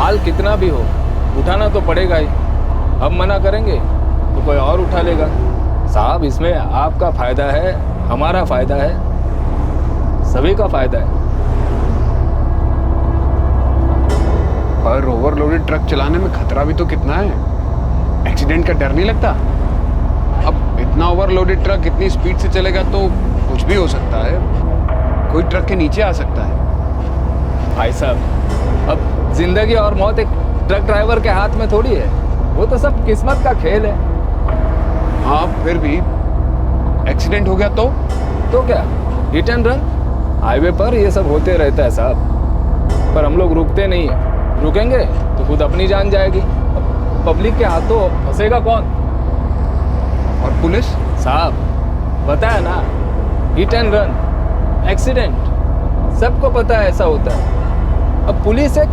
माल कितना भी हो उठाना तो पड़ेगा ही। अब मना करेंगे तो कोई और उठा लेगा। साहब, इसमें आपका फायदा है, हमारा फायदा है, सभी का फायदा है। पर ओवरलोडेड ट्रक चलाने में खतरा भी तो कितना है। एक्सीडेंट का डर नहीं लगता? अब इतना ओवरलोडेड ट्रक इतनी स्पीड से चलेगा तो कुछ भी हो सकता है। कोई ट्रक के नीचे आ सकता है। भाई साहब, अब जिंदगी और मौत एक ट्रक ड्राइवर के हाथ में थोड़ी है। वो तो सब किस्मत का खेल है। हाँ, फिर भी एक्सीडेंट हो गया तो क्या, हिट एंड रन? हाईवे पर ये सब होते रहता है साहब, पर हम लोग रुकते नहीं है। रुकेंगे तो खुद अपनी जान जाएगी। पब्लिक के हाथों फंसेगा कौन? और पुलिस? साहब, बताया ना, हिट एंड रन, एक्सीडेंट, सबको पता है ऐसा होता है। अब पुलिस एक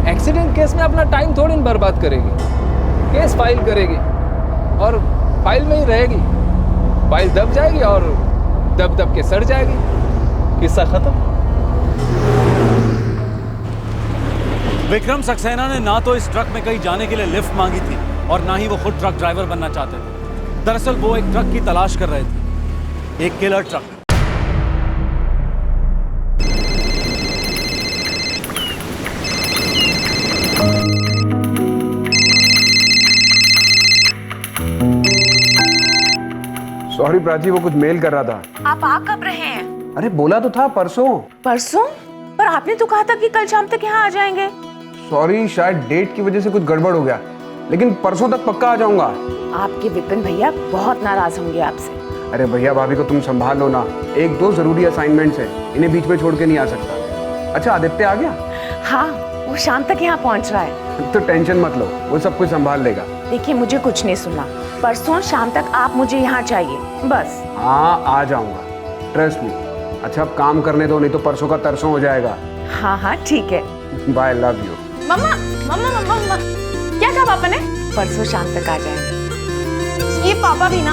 एक्सीडेंट केस में अपना टाइम थोड़ी न बर्बाद करेगी। केस फाइल करेगी और फाइल में ही रहेगी। फाइल दब जाएगी और दब दब के सड़ जाएगी। किस्सा खत्म। विक्रम सक्सेना ने ना तो इस ट्रक में कहीं जाने के लिए लिफ्ट मांगी थी और ना ही वो खुद ट्रक ड्राइवर बनना चाहते थे। दरअसल वो एक ट्रक की तलाश कर रहे थे, एक किलर ट्रक। सॉरी प्राची, वो कुछ मेल कर रहा था। आप आ कब रहे हैं? अरे बोला तो था परसों। परसों? पर आपने तो कहा था कि कल शाम तक यहाँ आ जाएंगे। सॉरी, शायद डेट की वजह से कुछ गड़बड़ हो गया, लेकिन परसों तक पक्का आ जाऊंगा। आपके विपिन भैया बहुत नाराज होंगे आपसे। अरे भैया भाभी को तुम संभाल लो ना, एक दो जरूरी असाइनमेंट्स है, इन्हें बीच में छोड़ के नहीं आ सकता। अच्छा, आदित्य आ गया? हाँ, वो शाम तक यहाँ पहुँच रहा है। तो टेंशन मत लो, वो सब कुछ संभाल लेगा। देखिए, मुझे कुछ नहीं सुनना। परसों शाम तक आप मुझे यहाँ चाहिए, बस। हाँ, आ जाऊंगा, ट्रस्ट मी। अच्छा, अब काम करने दो, नहीं तो परसों का तरसों हो जाएगा। हाँ हाँ ठीक है। Bye, love you. मम्मा मम्मा मम्मा मम्मा, क्या कहा पापा ने? परसों शाम तक आ जाएंगे। ये पापा भी ना।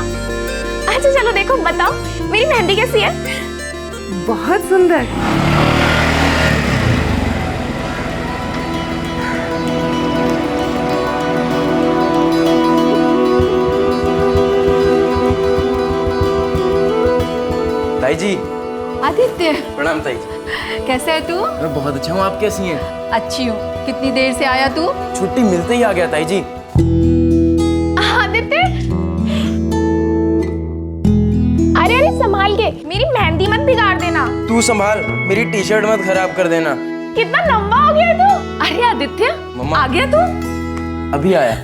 अच्छा चलो देखो, बताओ मेरी मेहंदी कैसी है? बहुत सुंदर। ताई जी। आदित्य, प्रणाम ताई जी। कैसे है तू? मैं बहुत अच्छा हूँ, आप कैसी हैं? अच्छी हूँ। कितनी देर से आया तू? छुट्टी मिलते ही आ गया ताई जी। आदित्य, अरे अरे संभाल के, मेरी मेहंदी मत बिगाड़ देना। तू संभाल, मेरी टी शर्ट मत खराब कर देना। कितना लंबा हो गया तू। अरे आदित्य, मम्मा। आ गया तू? अभी आया।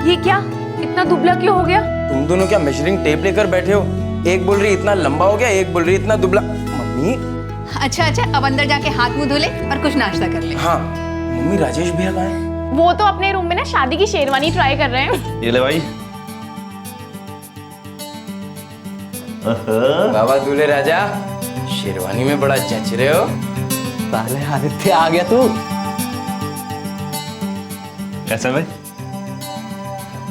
ये क्या, इतना दुबला क्यों हो गया? तुम दोनों क्या मेजरिंग टेप लेकर बैठे हो? एक बोल रही इतना लंबा हो गया, एक बोल रही इतना दुबला। मम्मी। अच्छा अच्छा, अब अंदर जाके हाथ मुंह धो ले और कुछ नाश्ता कर ले। हाँ मम्मी, राजेश भैया कहाँ हैं? वो तो अपने रूम में ना शादी की शेरवानी ट्राई कर रहे हैं। ये ले भाई। बाबा दूल्हे राजा, शेरवानी में बड़ा जच रहे हो। पहले आदित्य आ गया तू। कैसा भाई?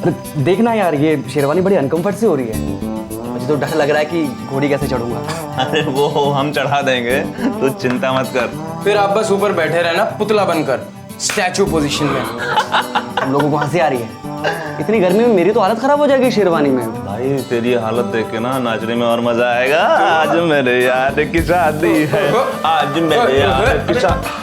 अरे देखना यार, ये शेरवानी बड़ी अनकंफर्ट सी हो रही है। मुझे तो डर लग रहा है कि घोड़ी कैसे चढ़ूंगा। अरे वो हम चढ़ा देंगे, तू चिंता मत कर। फिर आप बस ऊपर बैठे रहना पुतला बनकर, स्टैचू पोजीशन में। हम लोगों को हंसी आ रही है। इतनी गर्मी में मेरी तो हालत खराब हो जाएगी शेरवानी में। भाई तेरी हालत देख के ना नाचने में और मजा आएगा। आज मेरे यार की शादी है, आज मेरे यार की शादी।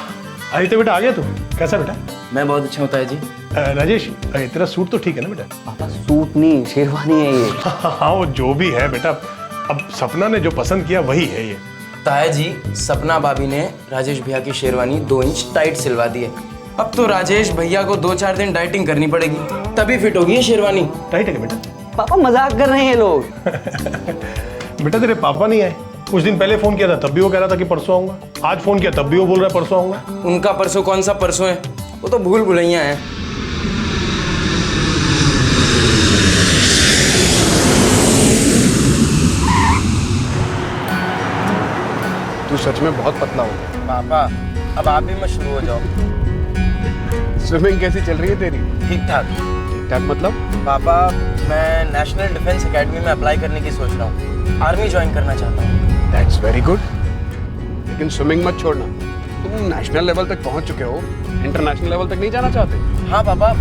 आदित्य बेटा, आ गया तू? कैसा बेटा? मैं बहुत अच्छा हूँ ताई जी। राजेश, तेरा सूट तो ठीक है ना बेटा? पापा सूट नहीं, शेरवानी है ये। हाँ, वो जो भी है बेटा, अब सपना ने जो पसंद किया वही है ये। ताया जी, सपना भाभी ने राजेश भैया की शेरवानी 2 इंच टाइट सिलवा दी है। अब तो राजेश भैया को 2-4 दिन डाइटिंग करनी पड़ेगी, तभी फिट होगी ये शेरवानी। टाइट है क्या बेटा? पापा मजाक कर रहे हैं ये लोग। बेटा तेरे पापा नहीं आए? कुछ दिन पहले फोन किया था, तब भी वो कह रहा था कि परसों आऊंगा। आज फोन किया, तब भी वो बोल रहा है परसों आऊंगा। उनका परसों कौन सा परसों है, वो तो भूल भुलैया है। तू सच में बहुत पतला हो गया। पापा, अब आप भी मत शुरू हो जाओ। स्विमिंग कैसी चल रही है तेरी? ठीक ठाक। ठीक ठाक मतलब? पापा, मैं नेशनल डिफेंस एकेडमी में अप्लाई करने की सोच रहा हूँ। आर्मी ज्वाइन करना चाहता हूँ। दैट्स वेरी गुड, लेकिन स्विमिंग मत छोड़ना। तुम नेशनल लेवल तक पहुंच चुके हो, इंटरनेशनल लेवल तक नहीं जाना चाहते? हाँ पापा,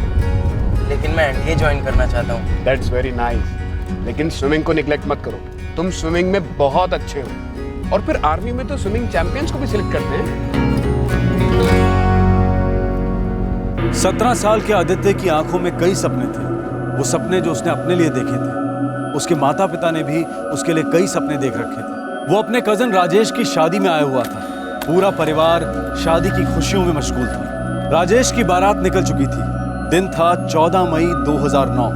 लेकिन मैं एनडीए ज्वाइन करना चाहता हूँ। दैट्स वेरी नाइस, लेकिन स्विमिंग को निग्लेक्ट मत करो। तुम स्विमिंग में बहुत अच्छे हो, और फिर आर्मी में तो स्विमिंग चैंपियंस को भी सिलेक्ट करते हैं। 17 साल के आदित्य की आंखों में कई सपने थे। वो सपने जो उसने अपने लिए देखे थे, उसके माता पिता ने भी उसके लिए कई सपने देख रखे थे। वो अपने कजन राजेश की शादी में आया हुआ था। पूरा परिवार शादी की खुशियों में मशगूल था। राजेश की बारात निकल चुकी थी। दिन था 14 मई 2009।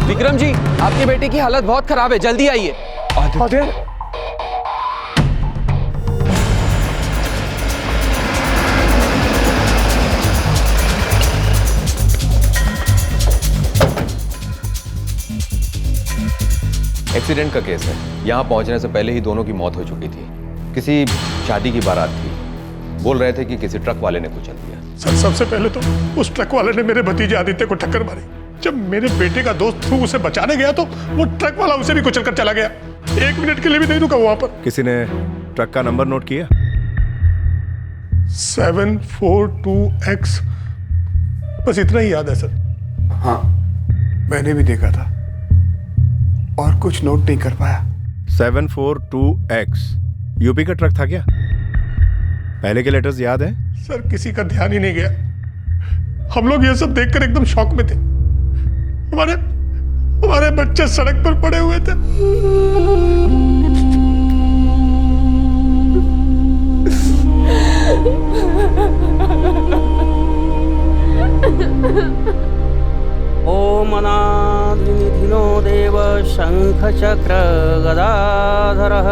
विक्रम जी, आपके बेटे की हालत बहुत खराब है, जल्दी आइए। आदित्य, एक्सीडेंट का केस है। यहाँ पहुंचने से पहले ही दोनों की मौत हो चुकी थी। किसी शादी की बारात थी। बोल रहे थे कि किसी ट्रक वाले ने कुचल दिया। सर, सबसे पहले तो उस ट्रक वाले ने मेरे भतीजे आदित्य को टक्कर मारी। जब मेरे बेटे का दोस्त थ्रू उसे बचाने गया तो वो ट्रक वाला उसे भी कुचल कर चला गया। 1 मिनट के लिए भी नहीं रुका वहां पर। किसी ने ट्रक का नंबर नोट किया? 742X, बस इतना ही याद है सर। हाँ, मैंने भी देखा था और कुछ नोट नहीं कर पाया। 742X यूपी का ट्रक था क्या? पहले के लेटर्स याद हैं? सर, किसी का ध्यान ही नहीं गया। हम लोग ये सब देखकर एकदम शॉक में थे। हमारे बच्चे सड़क पर पड़े हुए थे। ओम अनादिनिधिनो देव शंख चक्र गदाधरः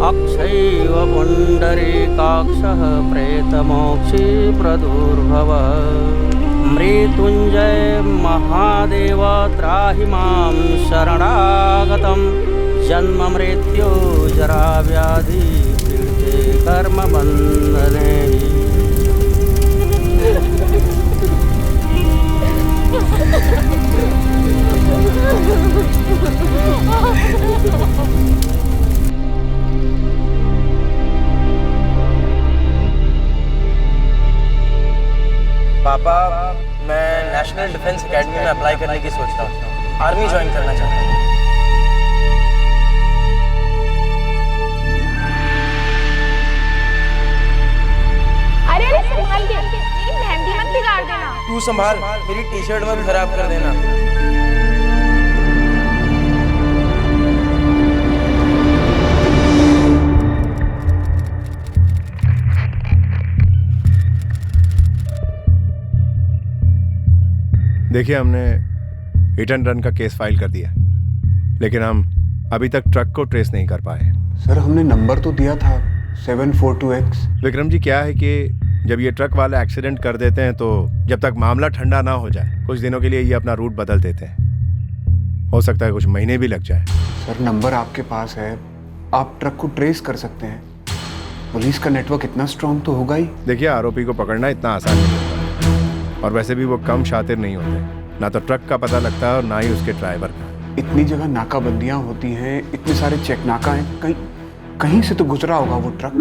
अक्षैव पुण्डरीकाक्षः प्रेतमोक्षी प्रदुर्भवः मृत्युंजय महादेव त्राहि मां शरणागतं जन्म मृत्यु जरा व्याधि पीड़िते कर्म बंधने। पापा, मैं नेशनल डिफेंस एकेडमी में अप्लाई करने की सोच रहा हूँ। आर्मी ज्वाइन करना चाहता हूँ। अरे अरे संभाल के, मेरी मेहंदी मत बिगाड़ देना। तू संभाल, मेरी टी शर्ट मत खराब कर देना। देखिए, हमने हिट एंड रन का केस फाइल कर दिया, लेकिन हम अभी तक ट्रक को ट्रेस नहीं कर पाए। सर, हमने नंबर तो दिया था 742X। विक्रम जी, क्या है कि जब ये ट्रक वाले एक्सीडेंट कर देते हैं तो जब तक मामला ठंडा ना हो जाए कुछ दिनों के लिए ये अपना रूट बदल देते हैं। हो सकता है कुछ महीने भी लग जाए। सर नंबर आपके पास है, आप ट्रक को ट्रेस कर सकते हैं। पुलिस का नेटवर्क इतना स्ट्रांग तो होगा ही। देखिए आरोपी को पकड़ना इतना आसान नहीं होता, और वैसे भी वो कम शातिर नहीं होते। ना तो ट्रक का पता लगता है और ना ही उसके ड्राइवर का। इतनी जगह नाकाबंदियां होती हैं, इतने सारे चेक नाका हैं, कहीं से तो गुजरा होगा वो ट्रक।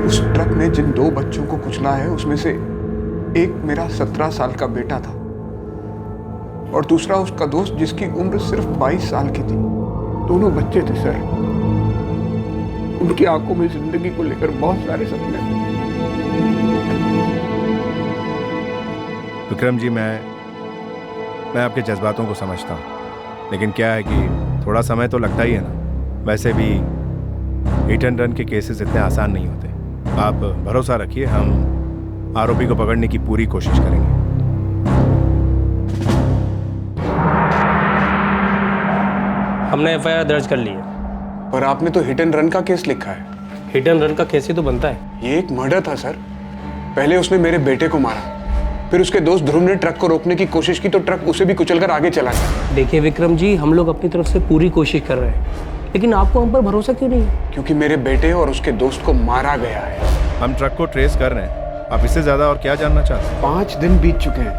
उस ट्रक ने जिन 2 बच्चों को कुचला है उसमें से एक मेरा 17 साल का बेटा था और दूसरा उसका दोस्त जिसकी उम्र सिर्फ 22 साल की थी। दोनों बच्चे थे सर, उनकी आंखों में जिंदगी को लेकर बहुत सारे सपने थे। विक्रम जी, मैं आपके जज्बातों को समझता हूँ, लेकिन क्या है कि थोड़ा समय तो लगता ही है ना। वैसे भी हिट एंड रन के केसेस इतने आसान नहीं होते। आप भरोसा रखिए, हम आरोपी को पकड़ने की पूरी कोशिश करेंगे। हमने एफआईआर दर्ज कर ली है। पर आपने तो हिट एंड रन का केस लिखा है। हिट एंड रन का केस ही तो बनता है। ये एक मर्डर था सर। पहले उसने मेरे बेटे को मारा, फिर उसके दोस्त ध्रुव ने ट्रक को रोकने की कोशिश की तो ट्रक उसे भी कुचलकर आगे चला गया। देखिए विक्रम जी, हम लोग अपनी तरफ से पूरी कोशिश कर रहे हैं, लेकिन आपको हम पर भरोसा क्यों नहीं है? क्योंकि मेरे बेटे और उसके दोस्त को मारा गया है। हम ट्रक को ट्रेस कर रहे हैं, आप इससे ज्यादा और क्या जानना चाहते हैं? 5 दिन बीत चुके हैं,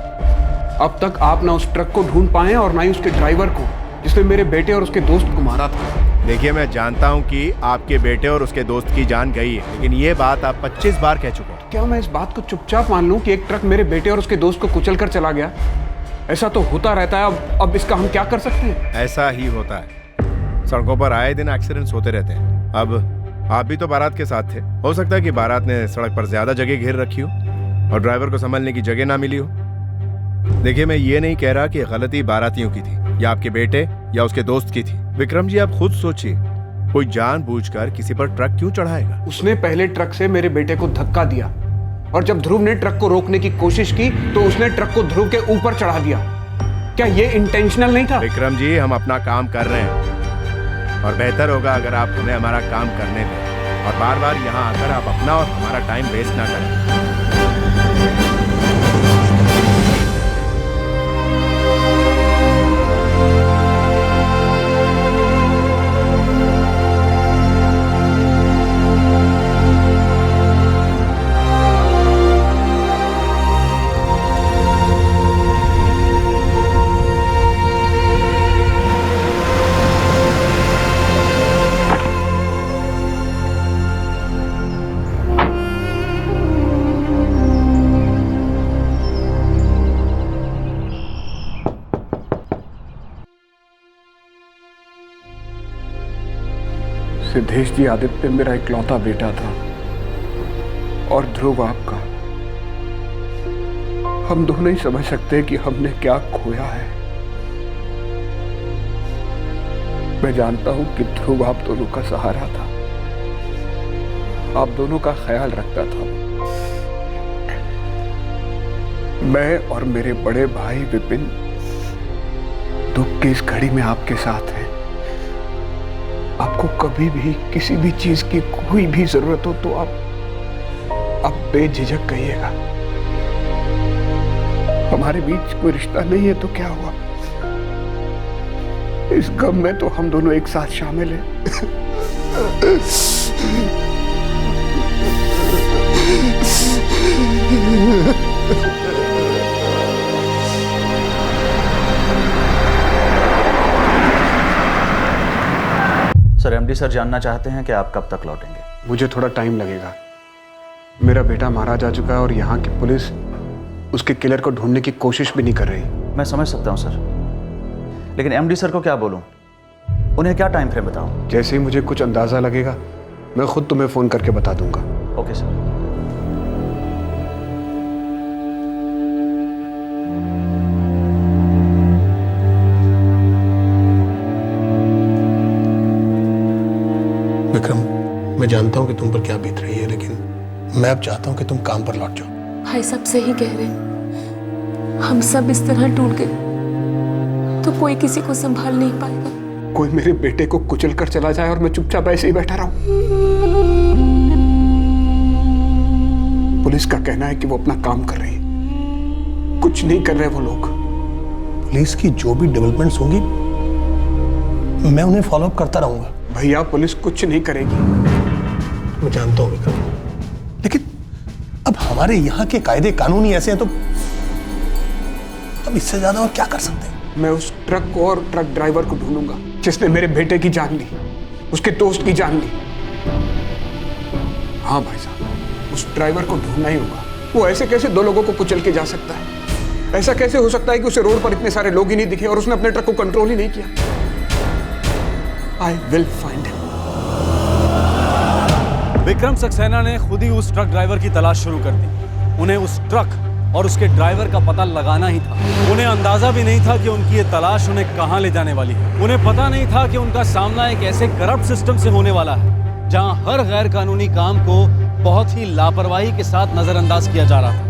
अब तक आप ना उस ट्रक को ढूंढ पाए और ना ही उसके ड्राइवर को जिसने मेरे बेटे और उसके दोस्त को मारा था। देखिए, मैं जानता हूं कि आपके बेटे और उसके दोस्त की जान गई है, लेकिन ये बात आप 25 बार कह चुके हो। क्या मैं इस बात को चुपचाप मान लूं कि एक ट्रक मेरे बेटे और उसके दोस्त को कुचल कर चला गया? ऐसा तो होता रहता है। अब इसका हम क्या कर सकते हैं? ऐसा ही होता है, सड़कों पर आए दिन एक्सीडेंट्स होते रहते हैं। अब आप भी तो बारात के साथ थे, हो सकता है कि बारात ने सड़क पर ज्यादा जगह घेर रखी हो और ड्राइवर को संभलने की जगह ना मिली हो। देखिए, मैं ये नहीं कह रहा कि गलती बारातियों की थी या आपके बेटे या उसके दोस्त की थी। विक्रम जी, आप खुद सोचिए, कोई जानबूझकर किसी पर ट्रक क्यों चढ़ाएगा? उसने पहले ट्रक से मेरे बेटे को धक्का दिया और जब ध्रुव ने ट्रक को रोकने की कोशिश की तो उसने ट्रक को ध्रुव के ऊपर चढ़ा दिया। क्या ये इंटेंशनल नहीं था? विक्रम जी, हम अपना काम कर रहे हैं और बेहतर होगा अगर आप हमें हमारा काम करने दें और बार बार यहाँ आकर आप अपना और हमारा टाइम वेस्ट ना करें। सिद्धेश जी, आदित्य मेरा इकलौता बेटा था और ध्रुव आपका। हम दोनों ही समझ सकते हैं कि हमने क्या खोया है। मैं जानता हूं कि ध्रुव आप दोनों का सहारा था, आप दोनों का ख्याल रखता था। मैं और मेरे बड़े भाई विपिन दुख की इस घड़ी में आपके साथ हैं। आपको कभी भी किसी भी चीज की कोई भी जरूरत हो तो आप बेझिझक कहिएगा। हमारे बीच कोई रिश्ता नहीं है तो क्या हुआ, इस गम में तो हम दोनों एक साथ शामिल हैं। सर, एमडी सर जानना चाहते हैं कि आप कब तक लौटेंगे? मुझे थोड़ा टाइम लगेगा। मेरा बेटा मारा जा चुका है और यहाँ की पुलिस उसके किलर को ढूंढने की कोशिश भी नहीं कर रही। मैं समझ सकता हूँ सर, लेकिन एमडी सर को क्या बोलूँ? उन्हें क्या टाइम फ्रेम बताऊँ? जैसे ही मुझे कुछ अंदाजा लगेगा मैं खुद तुम्हें फोन करके बता दूंगा। Okay sir. विक्रम, मैं जानता हूं कि तुम पर क्या बीत रही है, लेकिन मैं अब चाहता हूं कि तुम काम पर लौट जाओ। भाई सब सही कह रहे हैं। हम सब इस तरह टूट गए तो कोई किसी को संभाल नहीं पाएगा। कोई मेरे बेटे को कुचल कर चला जाए और मैं चुपचाप ऐसे ही बैठा रहूं। पुलिस का कहना है कि वो अपना काम कर रही है। कुछ नहीं कर रहे वो लोग। पुलिस की जो भी डेवलपमेंट्स होंगी मैं उन्हें फॉलो अप करता रहूंगा। भैया पुलिस कुछ नहीं करेगी। मैं जानता हूँ विक्रम, लेकिन अब हमारे यहाँ के कायदे कानून ही ऐसे हैं तो अब इससे ज्यादा और क्या कर सकते हैं? मैं उस ट्रक को और ट्रक ड्राइवर को ढूंढूंगा जिसने मेरे बेटे की जान ली, उसके दोस्त की जान ली। हाँ भाई साहब, उस ड्राइवर को ढूंढना ही होगा। वो ऐसे कैसे दो लोगों को कुचल के जा सकता है? ऐसा कैसे हो सकता है कि उसे रोड पर इतने सारे लोग ही नहीं दिखे और उसने अपने ट्रक को कंट्रोल ही नहीं किया? I will find him. Vikram Saxena ने खुद ही उस ट्रक ड्राइवर की तलाश शुरू कर दी। उन्हें उस ट्रक और उसके ड्राइवर का पता लगाना ही था। उन्हें अंदाजा भी नहीं था कि उनकी ये तलाश उन्हें कहां ले जाने वाली है। उन्हें पता नहीं था कि उनका सामना एक ऐसे करप्ट सिस्टम से होने वाला है जहां हर गैर कानूनी काम को बहुत ही लापरवाही के साथ नजरअंदाज किया जा रहा था।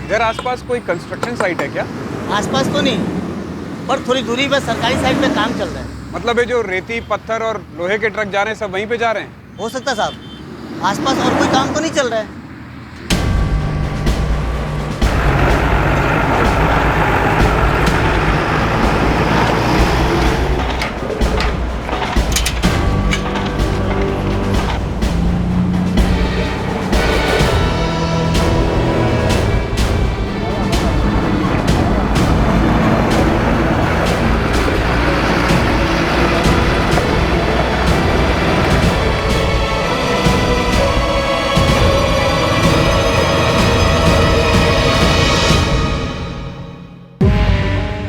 इधर आसपास कोई कंस्ट्रक्शन साइट है क्या? आसपास तो नहीं, पर थोड़ी दूरी पर सरकारी साइट पे काम चल रहा है। मतलब ये जो रेती पत्थर और लोहे के ट्रक जा रहे हैं सब वहीं पे जा रहे हैं? हो सकता है साहब, आसपास और कोई काम तो नहीं चल रहा है।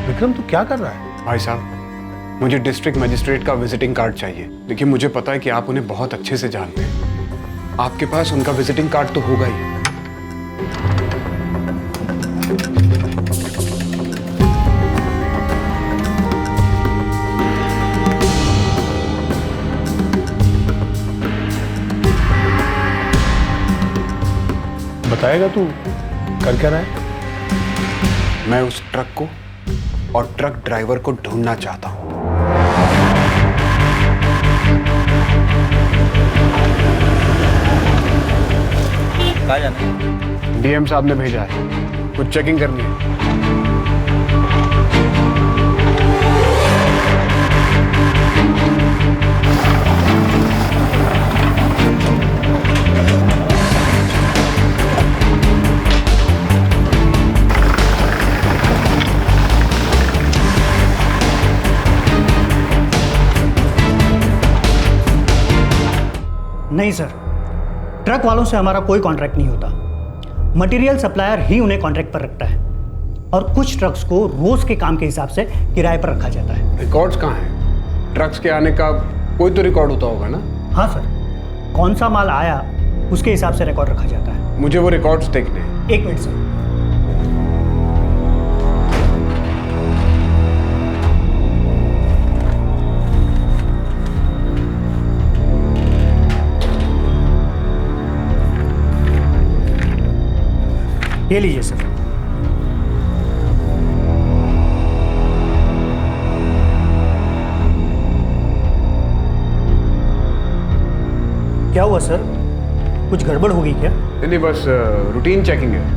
विक्रम तू क्या कर रहा है? भाई साहब, मुझे डिस्ट्रिक्ट मजिस्ट्रेट का विजिटिंग कार्ड चाहिए। देखिए मुझे पता है कि आप उन्हें बहुत अच्छे से जानते हैं। आपके पास उनका विजिटिंग कार्ड तो होगा ही। बताएगा तू कर क्या रहा है? मैं उस ट्रक को और ट्रक ड्राइवर को ढूंढना चाहता हूं। कहाँ जाना है? डीएम साहब ने भेजा है, कुछ चेकिंग करनी है। नहीं सर, ट्रक वालों से हमारा कोई कॉन्ट्रैक्ट नहीं होता। मटेरियल सप्लायर ही उन्हें कॉन्ट्रैक्ट पर रखता है और कुछ ट्रक्स को रोज के काम के हिसाब से किराए पर रखा जाता है। रिकॉर्ड्स कहाँ हैं? ट्रक्स के आने का कोई तो रिकॉर्ड होता होगा ना? हाँ सर, कौन सा माल आया उसके हिसाब से रिकॉर्ड रखा जाता है। मुझे वो रिकॉर्ड्स देखने हैं। एक मिनट सर। ये लीजिए सर। क्या हुआ सर, कुछ गड़बड़ हो गई क्या? नहीं बस रूटीन चेकिंग है।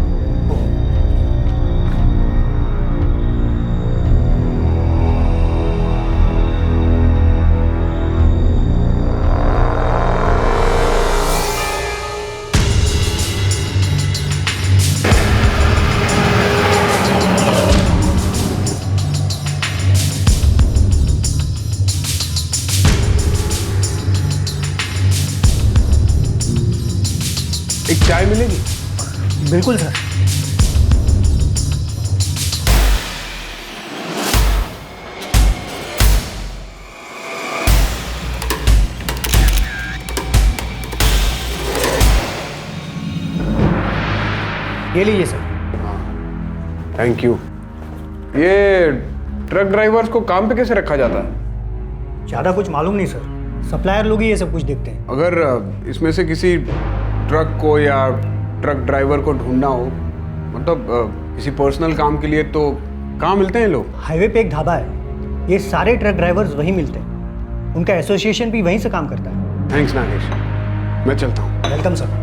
बिल्कुल सर। ये लीजिए सर। Thank you. ये ट्रक ड्राइवर्स को काम पे कैसे रखा जाता है? ज़्यादा कुछ मालूम नहीं सर, सप्लायर लोग ही ये सब कुछ देखते हैं। अगर इसमें से किसी ट्रक को या ट्रक ड्राइवर को ढूंढना हो, मतलब किसी पर्सनल काम के लिए, तो कहाँ मिलते हैं लोग? हाईवे पे एक ढाबा है, ये सारे ट्रक ड्राइवर्स वहीं मिलते हैं। उनका एसोसिएशन भी वहीं से काम करता है। थैंक्स नागेश, मैं चलता हूँ। Welcome sir.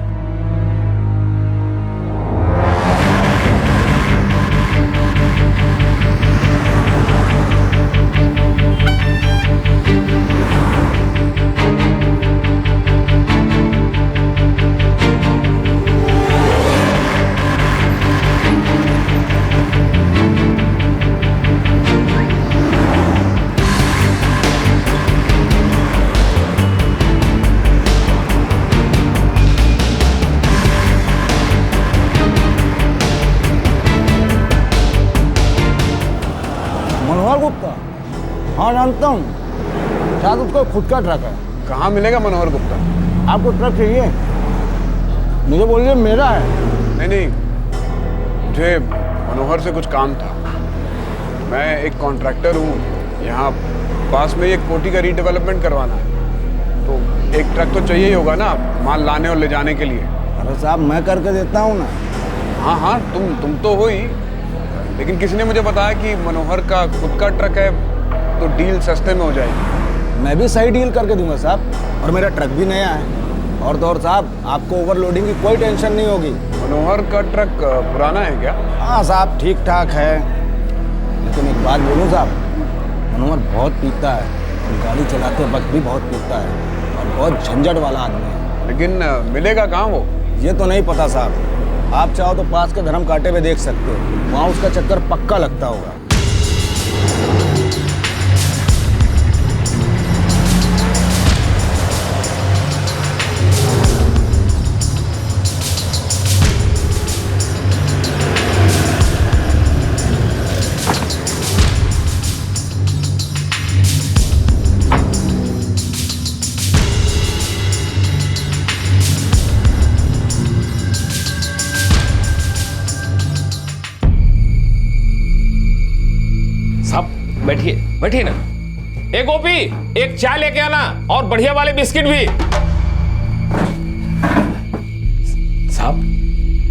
मनोहर गुप्ता? हाँ जानता हूँ, शायद उसका खुद का ट्रक है। कहाँ मिलेगा मनोहर गुप्ता? आपको ट्रक चाहिए? मुझे बोलिए मेरा है। नहीं, मुझे मनोहर से कुछ काम था। मैं एक कॉन्ट्रैक्टर हूँ, यहाँ पास में एक कोठी का रीडेवलपमेंट करवाना है, तो एक ट्रक तो चाहिए ही होगा ना माल लाने और ले जाने के लिए। अरे साहब मैं करके देता हूँ ना। हाँ हाँ, तुम तो हो ही, लेकिन किसी ने मुझे बताया कि मनोहर का खुद का ट्रक है, तो डील सस्ते में हो जाएगी। मैं भी सही डील करके दूंगा साहब, और मेरा ट्रक भी नया है। और तो और साहब, आपको ओवरलोडिंग की कोई टेंशन नहीं होगी। मनोहर का ट्रक पुराना है क्या? हाँ साहब, ठीक ठाक है, लेकिन एक बात बोलूँ साहब, मनोहर बहुत पीता है, गाड़ी चलाते वक्त भी बहुत पीता है, और बहुत झंझट वाला आदमी है। लेकिन मिलेगा कहाँ वो? ये तो नहीं पता साहब, आप चाहो तो पास के धर्म कांटे पे देख सकते हो, वहाँ उसका चक्कर पक्का लगता होगा। बैठिए बैठिए ना। ए गोपी, एक चाय लेके आना और बढ़िया वाले बिस्किट भी। साहब,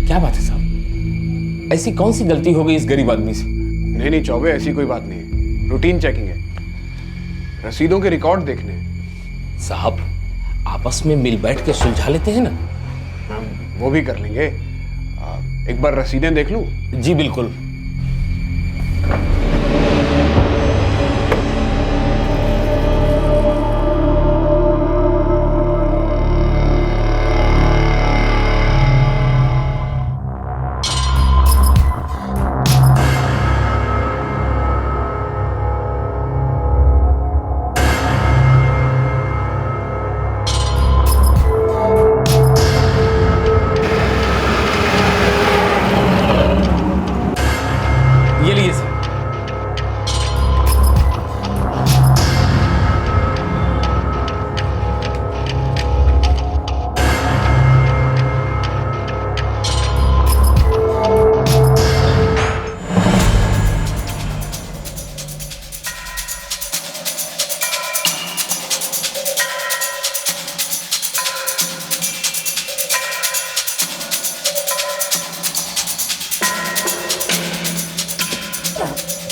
क्या बात है साहब? ऐसी कौन सी गलती हो गई इस गरीब आदमी से? नहीं चौबे, ऐसी कोई बात नहीं है, रूटीन चेकिंग है, रसीदों के रिकॉर्ड देखने हैं। साहब, आपस में मिल बैठ के सुलझा लेते हैं ना। वो भी कर लेंगे। एक बार रसीदें देख लूं? जी बिल्कुल।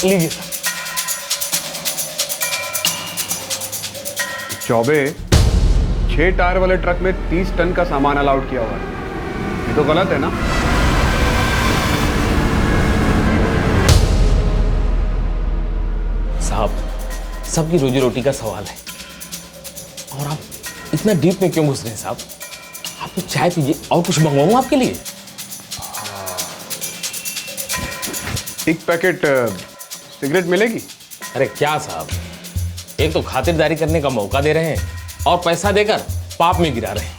लीजिए चौबे, 6 टायर वाले ट्रक में 30 टन का सामान अलाउड किया हुआ है, ये तो गलत है ना? साहब, सबकी रोजी रोटी का सवाल है, और आप इतना डीप में क्यों घुस रहे हैं साहब? आप तो चाय पीजिए, और कुछ मंगवाऊं आपके लिए? एक पैकेट सिगरेट मिलेगी? अरे क्या साहब, एक तो खातिरदारी करने का मौका दे रहे हैं और पैसा देकर पाप में गिरा रहे हैं।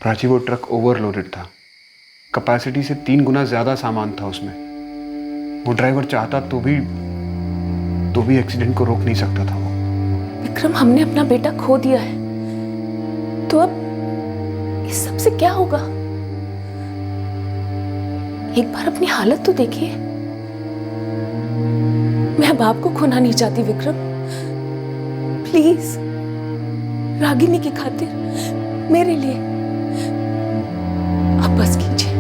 प्राची, वो ट्रक ओवरलोडेड था। कैपेसिटी से 3 गुना ज्यादा सामान था उसमें। वो ड्राइवर चाहता तो भी एक्सीडेंट को रोक नहीं सकता था वो। विक्रम, हमने अपना बेटा खो दिया है, तो अब इस सब से क्या होगा? एक बार अपनी हालत तो देखिए। मैं अब आपको खोना नहीं चाहती विक्रम। प्लीज, रागिनी की खातिर मेरे लिए आप बस कीजिए।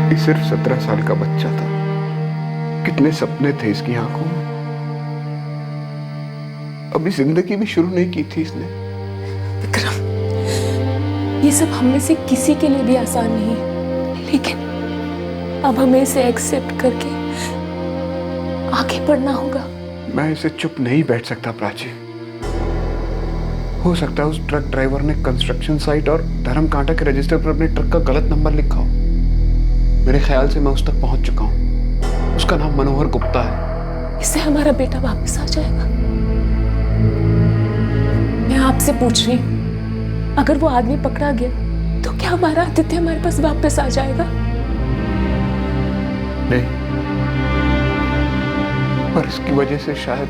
ये सिर्फ 17 साल का बच्चा था। कितने सपने थे इसकी आंखों में। अभी जिंदगी भी शुरू नहीं की थी इसने। विक्रम, ये सब हम में से किसी के लिए भी आसान नहीं है, लेकिन अब हमें इसे एक्सेप्ट करके आगे बढ़ना होगा। मैं इसे चुप नहीं बैठ सकता प्राची। हो सकता है उस ट्रक ड्राइवर ने कंस्ट्रक्शन साइट और धर्मकांटा के रजिस्टर पर अपने ट्रक का गलत नंबर लिखा हो। मेरे ख्याल से मैं उस तक पहुंच चुका हूं। उसका नाम मनोहर गुप्ता है। इससे हमारा बेटा वापस आ जाएगा। मैं आपसे पूछ रही हूं, अगर वो आदमी पकड़ा गया तो क्या हमारा आदित्य हमारे पास वापस आ जाएगा? नहीं, पर इसकी वजह से शायद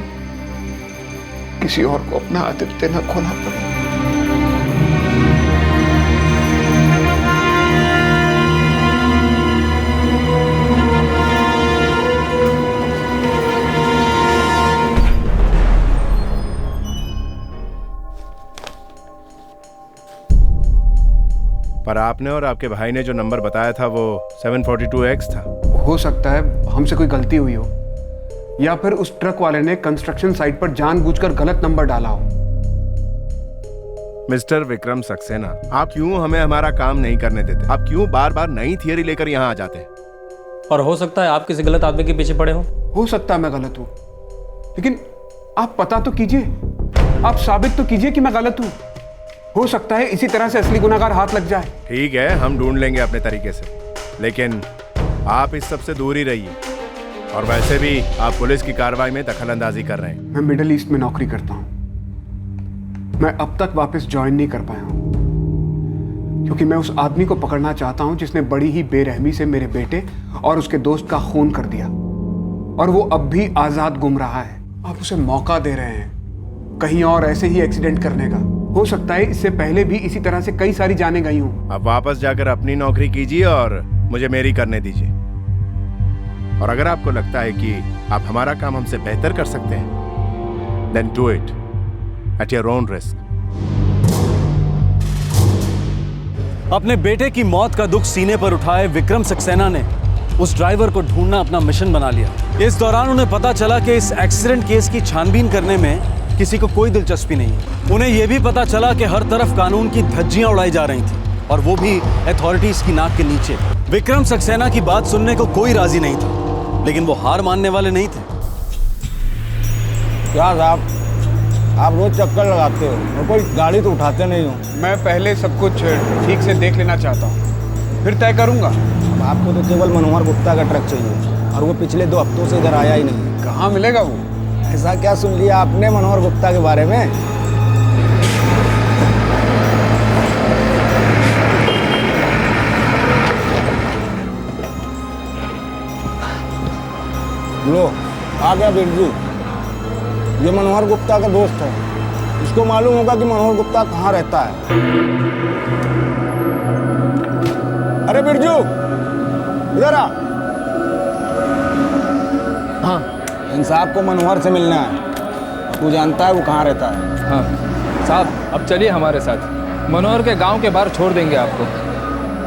किसी और को अपना आदित्य न खोना पड़े। पर आपने और आपके भाई ने जो नंबर बताया था वो 742X था। हो सकता है हमसे कोई गलती हुई हो, या फिर उस ट्रक वाले ने कंस्ट्रक्शन साइट पर जानबूझकर गलत नंबर डाला हो। मिस्टर विक्रम सक्सेना, आप क्यों हमें हमारा काम नहीं करने देते? आप क्यों बार बार नई थियरी लेकर यहाँ आ जाते हैं? और हो सकता है आप किसी गलत आदमी के पीछे पड़े हो सकता है मैं गलत हूं, लेकिन आप पता तो कीजिए, आप साबित तो कीजिए कि मैं गलत हूं। हो सकता है इसी तरह से असली गुनाहगार हाथ लग जाए। ठीक है, हम ढूंढ लेंगे अपने तरीके से, लेकिन आप इस सब से दूर ही रहिए। और वैसे भी आप पुलिस की कार्रवाई में दखलंदाजी कर रहे हैं। मैं मिडिल ईस्ट में नौकरी करता हूं। मैं अब तक वापस ज्वाइन नहीं कर पाया हूं, क्योंकि मैं उस आदमी को पकड़ना चाहता हूं जिसने बड़ी ही बेरहमी से मेरे बेटे और उसके दोस्त का खून कर दिया, और वो अब भी आजाद घूम रहा है। आप उसे मौका दे रहे हैं कहीं और ऐसे ही एक्सीडेंट करने का। हो सकता है इससे पहले भी इसी तरह से कई सारी जानें गई हूं। अब वापस जाकर अपनी नौकरी कीजिए और मुझे मेरी करने दीजिए। और अगर आपको लगता है कि आप हमारा काम हमसे बेहतर कर सकते हैं, then do it at your own risk. अपने बेटे की मौत का दुख सीने पर उठाए विक्रम सक्सेना ने उस ड्राइवर को ढूंढना अपना मिशन बना लिया। इस दौरान उन्हें पता चला कि इस एक्सीडेंट केस की छानबीन करने में किसी को कोई दिलचस्पी नहीं है। उन्हें यह भी पता चला कि हर तरफ कानून की धज्जियां उड़ाई जा रही थी, और वो भी अथॉरिटीज की नाक के नीचे। विक्रम सक्सेना की बात सुनने को कोई राजी नहीं था, लेकिन वो हार मानने वाले नहीं थे। क्या साहब, आप रोज चक्कर लगाते हो और कोई गाड़ी तो उठाते नहीं हो। मैं पहले सब कुछ ठीक से देख लेना चाहता हूँ, फिर तय करूंगा। अब आपको तो केवल मनोहर गुप्ता का ट्रक चाहिए, और वो पिछले 2 हफ्तों से इधर आया ही नहीं। कहाँ मिलेगा वो? ऐसा क्या सुन लिया आपने मनोहर गुप्ता के बारे में? लो, आ गया बिरजू। ये मनोहर गुप्ता का दोस्त है। इसको मालूम होगा कि मनोहर गुप्ता कहाँ रहता है। अरे बिरजू, इधर आ। हाँ, इन साहब को मनोहर से मिलना है। तू जानता है वो कहाँ रहता है? हाँ साहब, अब चलिए हमारे साथ। मनोहर के गांव के बाहर छोड़ देंगे आपको।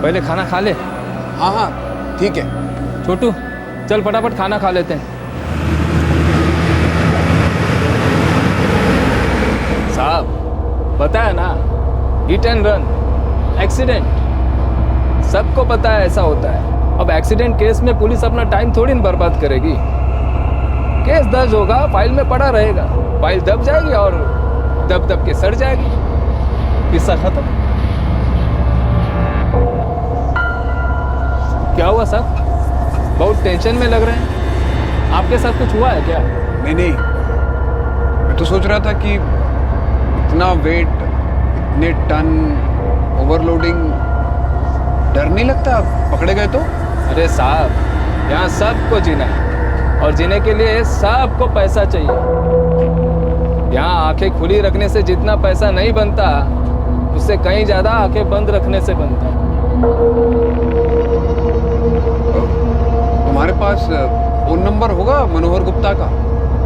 पहले खाना खा ले। हाँ हाँ ठीक है। छोटू चल फटाफट खाना खा लेते हैं। साहब पता है ना, हिट एंड रन, एक्सीडेंट, सबको पता है ऐसा होता है। अब एक्सीडेंट केस में पुलिस अपना टाइम थोड़ी न बर्बाद करेगी। केस दर्ज होगा, फाइल में पड़ा रहेगा, फाइल दब जाएगी और दब दब के सड़ जाएगी, किस्सा खत्म। क्या हुआ साहब? बहुत टेंशन में लग रहे हैं। आपके साथ कुछ हुआ है क्या? नहीं, मैं तो सोच रहा था कि इतना वेट, इतने टन, ओवरलोडिंग, डर नहीं लगता पकड़े गए तो? अरे साहब, यहाँ सबको जीना है और जीने के लिए सबको पैसा चाहिए। यहाँ आंखें खुली रखने से जितना पैसा नहीं बनता, उससे कहीं ज्यादा आंखें बंद रखने से बनता है। तुम्हारे पास फोन नंबर होगा मनोहर गुप्ता का?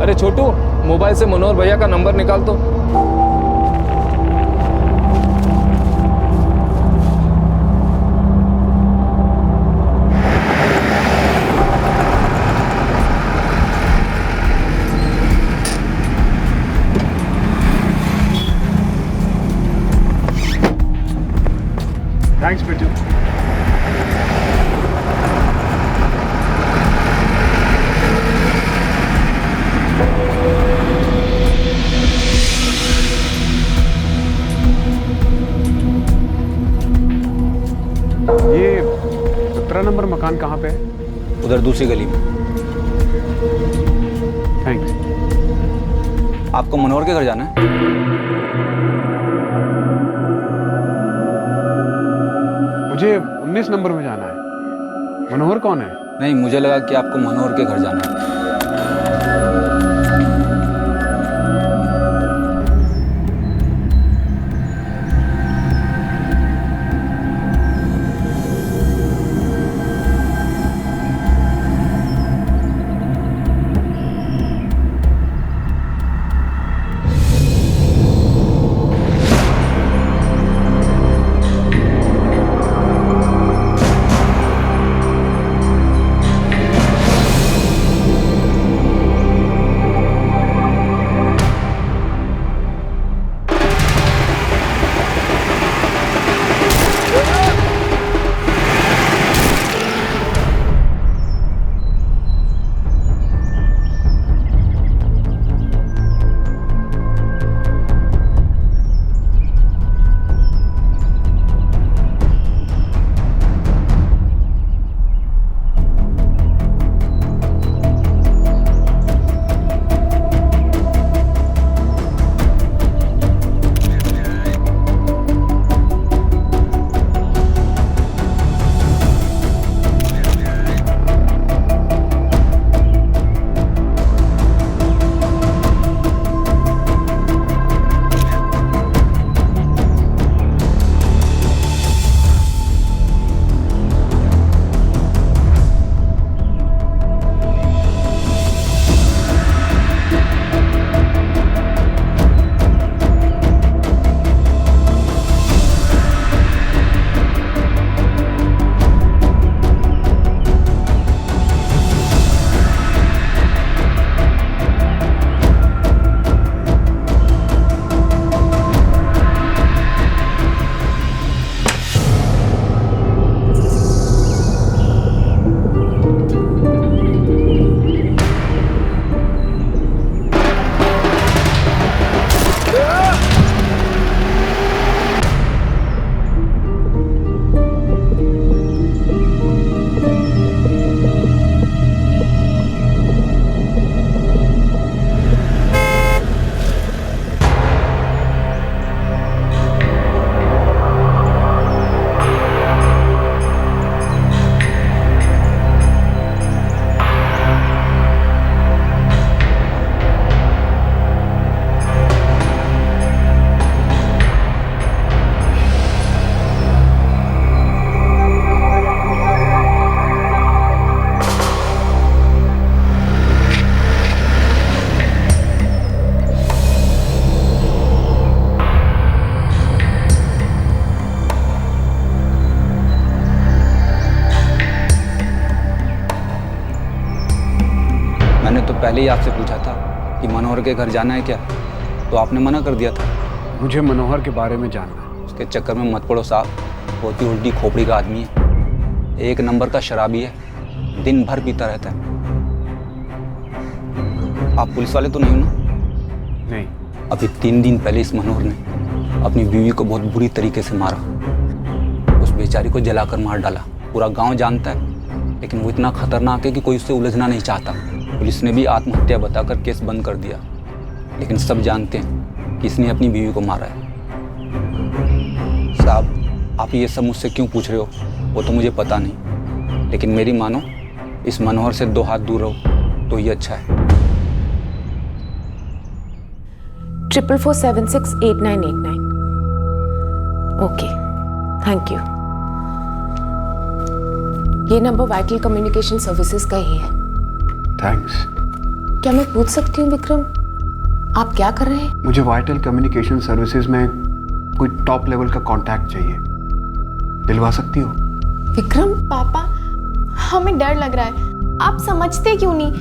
अरे छोटू, मोबाइल से मनोहर भैया का नंबर निकाल दो। थैंक्स बिरजू। ये 17 नंबर मकान कहाँ पे है? उधर दूसरी गली में। थैंक्स। आपको मनोहर के घर जाना है? मुझे 19 नंबर में जाना है। मनोहर कौन है? नहीं, मुझे लगा कि आपको मनोहर के घर जाना है। पहले ही आपसे पूछा था कि मनोहर के घर जाना है क्या, तो आपने मना कर दिया था। मुझे मनोहर के बारे में जानना है। उसके चक्कर में मत पड़ो साहब, बहुत ही उल्टी खोपड़ी का आदमी है, एक नंबर का शराबी है, दिन भर पीता रहता है। आप पुलिस वाले तो नहीं हो ना? नहीं। अभी 3 दिन पहले इस मनोहर ने अपनी बीवी को बहुत बुरी तरीके से मारा, उस बेचारी को जलाकर मार डाला, पूरा गांव जानता है। लेकिन वो इतना खतरनाक है कि कोई उससे उलझना नहीं चाहता। पुलिस ने भी आत्महत्या बताकर केस बंद कर दिया, लेकिन सब जानते हैं कि इसने अपनी बीवी को मारा है। साहब, आप ये सब मुझसे क्यों पूछ रहे हो वो तो मुझे पता नहीं, लेकिन मेरी मानो इस मनोहर से 2 हाथ दूर रहो तो ये अच्छा है। 44468989। Okay, thank you. ये नंबर वाइटल कम्युनिकेशन सर्विसेज का ही है। थैंक्स। क्या मैं पूछ सकती हूँ विक्रम, आप क्या कर रहे हैं? मुझे वाइटल कम्युनिकेशन सर्विसेज में कोई टॉप लेवल का कांटेक्ट चाहिए, दिलवा सकती हो? विक्रम पापा, हमें डर लग रहा है, आप समझते क्यों नहीं?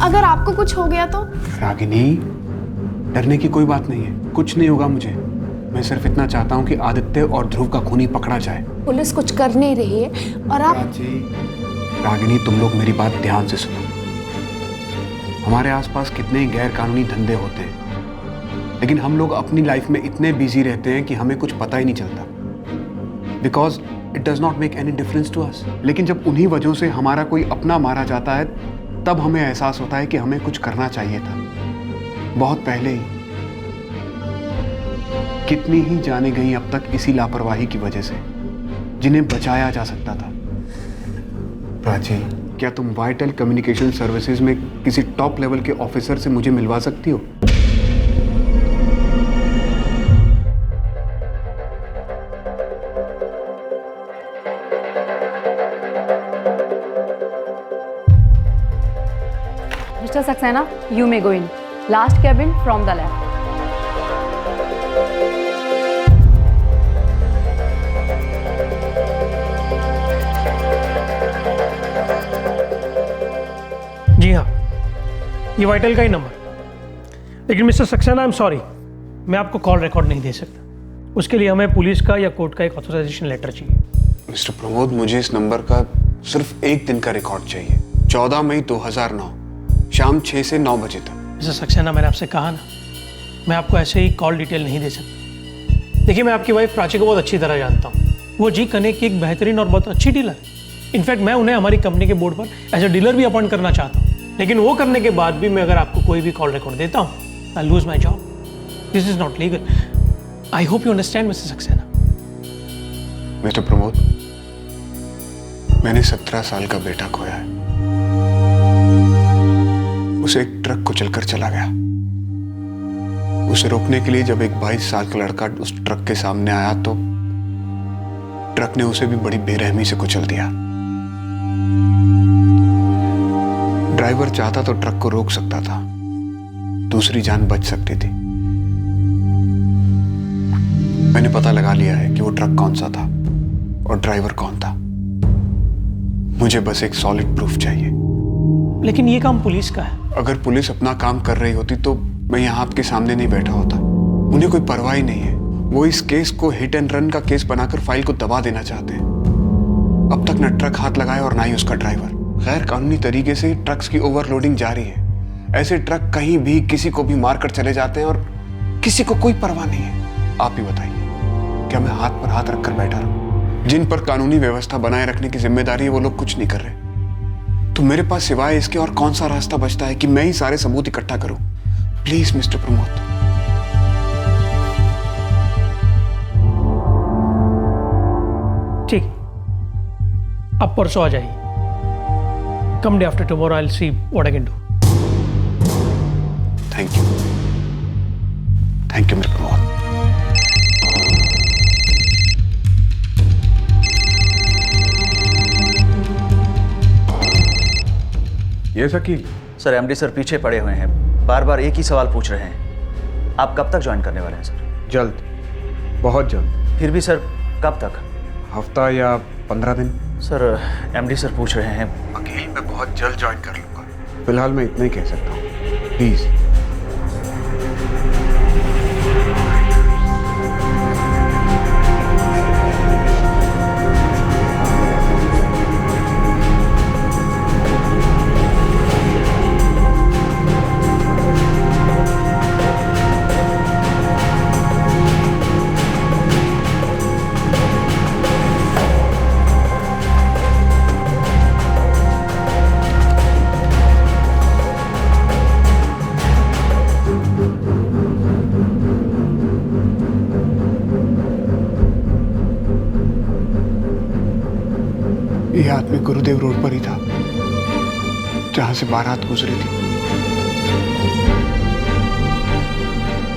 अगर आपको कुछ हो गया तो? रागिनी, डरने की कोई बात नहीं है, कुछ नहीं होगा मुझे। मैं सिर्फ इतना चाहता हूँ कि आदित्य और ध्रुव का खूनी पकड़ा जाए। पुलिस कुछ कर नहीं रही है और आप। रागिनी, तुम लोग मेरी बात ध्यान से सुनो। हमारे आसपास कितने गैर कानूनी धंधे होते हैं, लेकिन हम लोग अपनी लाइफ में इतने बिजी रहते हैं कि हमें कुछ पता ही नहीं चलता, because it does not make any difference to us. लेकिन जब उन्हीं वजहों से हमारा कोई अपना मारा जाता है, तब हमें एहसास होता है कि हमें कुछ करना चाहिए था, बहुत पहले ही। कितनी ही जाने गई अब तक इसी लापरवाही की वजह से, जिन्हें बचाया जा सकता था। प्राची, क्या तुम वाइटल कम्युनिकेशन सर्विसेज में किसी टॉप लेवल के ऑफिसर से मुझे मिलवा सकती हो? Mister Saxena, you may go in. Last cabin from the left. जी हाँ, ये वाइटल का ही नंबर। लेकिन mister Saxena, I am sorry, मैं आपको कॉल रिकॉर्ड नहीं दे सकता। उसके लिए हमें पुलिस का या कोर्ट का एक ऑथराइजेशन लेटर चाहिए। मिस्टर प्रमोद, मुझे इस नंबर का सिर्फ 1 दिन का रिकॉर्ड चाहिए। 14 मई 2009 शाम 6 से 9 बजे तक। मिस्टर सक्सेना, मैंने आपसे कहा ना, मैं आपको ऐसे ही कॉल डिटेल नहीं दे सकता। देखिए, मैं आपकी वाइफ प्राची को बहुत अच्छी तरह जानता हूँ। वो जी कने की एक बेहतरीन और बहुत अच्छी डीलर है। इनफैक्ट मैं उन्हें हमारी कंपनी के बोर्ड पर एज ए डीलर भी अपॉइंट करना चाहता हूँ, लेकिन वो करने के बाद भी मैं अगर आपको कोई भी कॉल रिकॉर्ड देता हूँ, I lose my job. This is not legal. I hope you understand mister Saxena. Mister Pramod, मैंने 17 साल का बेटा खोया है। उसे एक ट्रक कुचलकर चला गया। उसे रोकने के लिए जब एक 22 साल का लड़का उस ट्रक के सामने आया तो ट्रक ने उसे भी बड़ी बेरहमी से कुचल दिया। ड्राइवर चाहता तो ट्रक को रोक सकता था, दूसरी जान बच सकती थी। मैंने पता लगा लिया है कि वो ट्रक कौन सा था और ड्राइवर कौन था। मुझे बस एक सॉलिड प्रूफ चाहिए। लेकिन ये काम पुलिस का है। अगर पुलिस अपना काम कर रही होती तो मैं यहाँ आपके सामने नहीं बैठा होता। उन्हें कोई परवाह ही नहीं है। वो इस केस को हिट एंड रन का केस बनाकर फाइल को दबा देना चाहते हैं। अब तक न ट्रक हाथ लगाया और ना ही उसका ड्राइवर। गैर कानूनी तरीके से ट्रक्स की ओवरलोडिंग जारी है। ऐसे ट्रक कहीं भी किसी को भी मारकर चले जाते हैं और किसी को कोई परवाह नहीं है। आप ही बताइए, क्या मैं हाथ पर हाथ रखकर बैठा रहूं? जिन पर कानूनी व्यवस्था बनाए रखने की जिम्मेदारी है वो लोग कुछ नहीं कर रहे। तो मेरे पास सिवाय इसके और कौन सा रास्ता बचता है कि मैं ही सारे सबूत इकट्ठा करूं? Please mister Pramod. ठीक, आप परसों आ जाइए। Come day after tomorrow, I will see what I can do. Thank you mister Pramod. ये शकील सर, एमडी सर पीछे पड़े हुए हैं, बार बार एक ही सवाल पूछ रहे हैं। आप कब तक ज्वाइन करने वाले हैं सर? जल्द, बहुत जल्द। फिर भी सर कब तक? हफ्ता या 15 दिन। सर एमडी सर पूछ रहे हैं। वकील, मैं बहुत जल्द ज्वाइन कर लूंगा। फिलहाल मैं इतना ही कह सकता हूँ, प्लीज। रात में गुरुदेव रोड पर ही था, जहां से बारात गुजरी थी।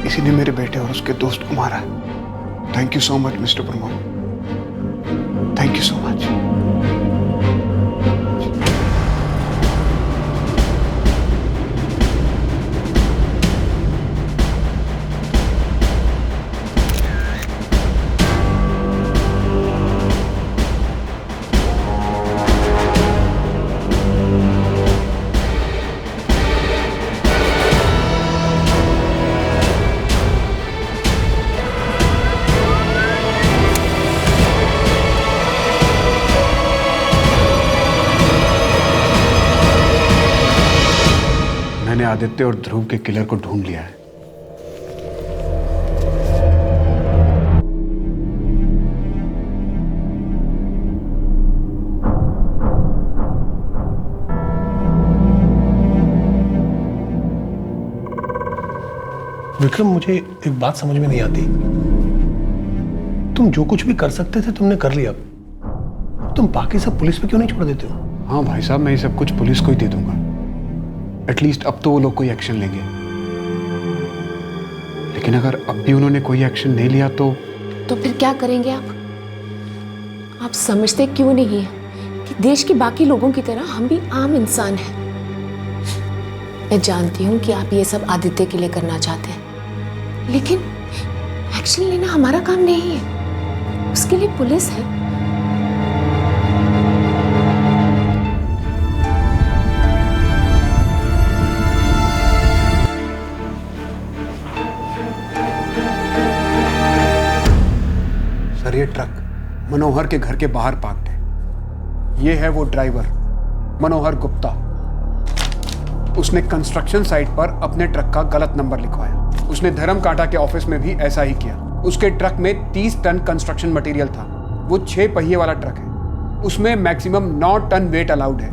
इसी ने मेरे बेटे और उसके दोस्त को मारा है। Thank you so much mister Pramod, thank you so much. मैंने आदित्य और ध्रुव के किलर को ढूंढ लिया है। विक्रम, मुझे एक बात समझ में नहीं आती। तुम जो कुछ भी कर सकते थे तुमने कर लिया, तुम बाकी सब पुलिस पे क्यों नहीं छोड़ देते हो? हाँ भाई साहब, मैं ये सब कुछ पुलिस को ही दे दूंगा। एटलीस्ट अब तो वो लोग कोई एक्शन लेंगे। लेकिन अगर अब भी उन्होंने कोई एक्शन नहीं लिया तो फिर क्या करेंगे आप? आप समझते क्यों नहीं है कि देश के बाकी लोगों की तरह हम भी आम इंसान हैं। मैं जानती हूँ कि आप ये सब आदित्य के लिए करना चाहते हैं, लेकिन एक्शन लेना हमारा काम नहीं है, उसके लिए पुलिस है। सर, ये ट्रक मनोहर के घर के बाहर पार्क्ड है। ये है वो ड्राइवर मनोहर गुप्ता। उसने कंस्ट्रक्शन साइट पर अपने ट्रक का गलत नंबर लिखवाया। उसने धर्म कांटा के ऑफिस में भी ऐसा ही किया। उसके ट्रक में 30 टन कंस्ट्रक्शन मटेरियल था। वो 6 पहिए वाला ट्रक है। उसमें मैक्सिमम 9 टन वेट अलाउड है,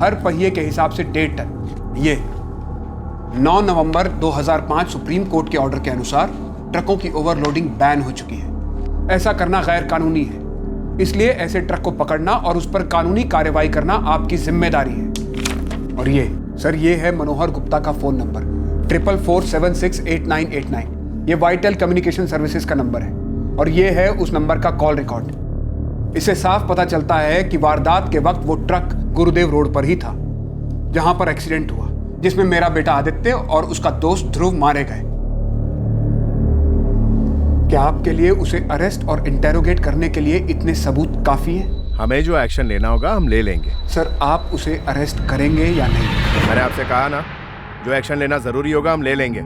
हर पहिए के हिसाब से 1.5 टन। ये 9 नवंबर 2005 सुप्रीम कोर्ट के ऑर्डर के अनुसार ट्रकों की ओवरलोडिंग बैन हो चुकी है। ऐसा करना गैर कानूनी है, इसलिए ऐसे ट्रक को पकड़ना और उस पर कानूनी कार्रवाई करना आपकी जिम्मेदारी है। और ये सर, ये है मनोहर गुप्ता का फोन नंबर 4447689889। ये वाइटल कम्युनिकेशन सर्विसेज का नंबर है और ये है उस नंबर का कॉल रिकॉर्ड। इससे साफ पता चलता है कि वारदात के वक्त वो ट्रक गुरुदेव रोड पर ही था, जहां पर एक्सीडेंट हुआ, जिसमें मेरा बेटा आदित्य और उसका दोस्त ध्रुव मारे गए। क्या आपके लिए उसे अरेस्ट और इंटेरोगेट करने के लिए इतने सबूत काफी हैं? हमें जो एक्शन लेना होगा हम ले लेंगे। सर, आप उसे अरेस्ट करेंगे या नहीं? मैंने आपसे कहा ना, जो एक्शन लेना जरूरी होगा हम ले लेंगे,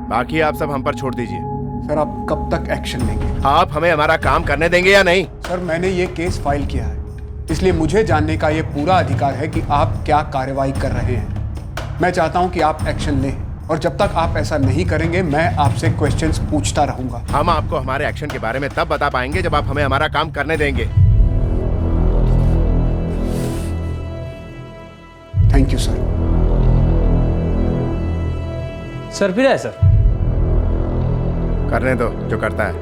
बाकी आप सब हम पर छोड़ दीजिए। सर, आप कब तक एक्शन लेंगे? आप हमें हमारा काम करने देंगे या नहीं? सर, मैंने ये केस फाइल किया है, इसलिए मुझे जानने का ये पूरा अधिकार है कि आप क्या कार्रवाई कर रहे हैं। मैं चाहता हूँ कि आप एक्शन लें, और जब तक आप ऐसा नहीं करेंगे मैं आपसे क्वेश्चंस पूछता रहूंगा। हम आपको हमारे एक्शन के बारे में तब बता पाएंगे जब आप हमें हमारा काम करने देंगे। Thank you sir. सर फिर है सर। करने दो जो करता है।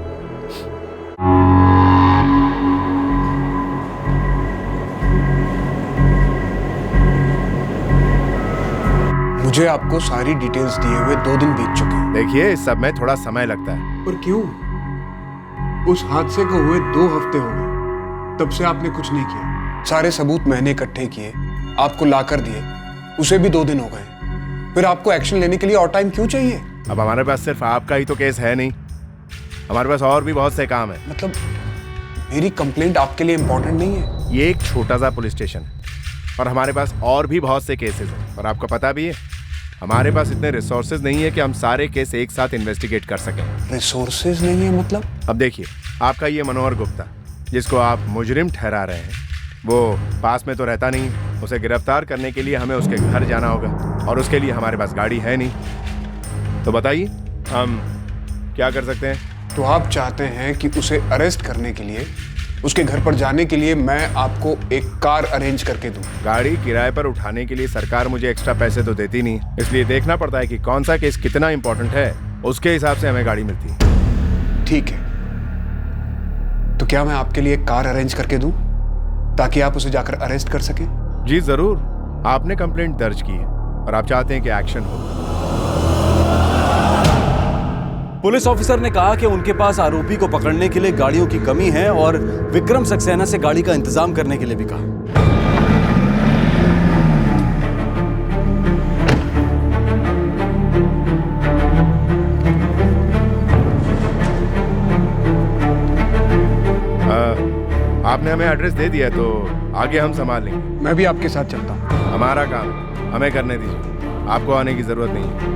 मुझे आपको सारी डिटेल्स दिए हुए 2 दिन बीत चुके हैं। देखिए, इस सब में थोड़ा समय लगता है। पर क्यों? उस हादसे को हुए 2 हफ्ते हो गए, तब से आपने कुछ नहीं किया। सारे सबूत मैंने इकट्ठे किए, आपको ला कर दिए, उसे भी 2 दिन हो गए। फिर आपको एक्शन लेने के लिए और टाइम क्यों चाहिए? अब हमारे पास सिर्फ आपका ही तो केस है नहीं, हमारे पास और भी बहुत से काम है। मतलब मेरी कंप्लेंट आपके लिए इम्पोर्टेंट नहीं है? ये एक छोटा सा पुलिस स्टेशन है और हमारे पास और भी बहुत से केसेस हैं, और आपको पता भी है हमारे पास इतने रिसोर्सेज नहीं है कि हम सारे केस एक साथ इन्वेस्टिगेट कर सकें। रिसोर्सेज नहीं है मतलब? अब देखिए, आपका ये मनोहर गुप्ता, जिसको आप मुजरिम ठहरा रहे हैं, वो पास में तो रहता नहीं। उसे गिरफ्तार करने के लिए हमें उसके घर जाना होगा, और उसके लिए हमारे पास गाड़ी है नहीं। तो बताइए हम क्या कर सकते हैं? तो आप चाहते हैं कि उसे अरेस्ट करने के लिए, उसके घर पर जाने के लिए मैं आपको एक कार अरेंज करके दूं? गाड़ी किराए पर उठाने के लिए सरकार मुझे एक्स्ट्रा पैसे तो देती नहीं, इसलिए देखना पड़ता है कि कौन सा केस कितना इंपॉर्टेंट है, उसके हिसाब से हमें गाड़ी मिलती है। ठीक है, तो क्या मैं आपके लिए कार अरेंज करके दूं? ताकि आप उसे जाकर अरेस्ट कर सकें? जी जरूर। आपने कंप्लेंट दर्ज की है और आप चाहते हैं कि एक्शन हो। पुलिस ऑफिसर ने कहा कि उनके पास आरोपी को पकड़ने के लिए गाड़ियों की कमी है और विक्रम सक्सेना से गाड़ी का इंतजाम करने के लिए भी कहा। आपने हमें एड्रेस दे दिया तो आगे हम संभाल लेंगे। मैं भी आपके साथ चलता हूँ। हमारा काम हमें करने दीजिए, आपको आने की जरूरत नहीं है।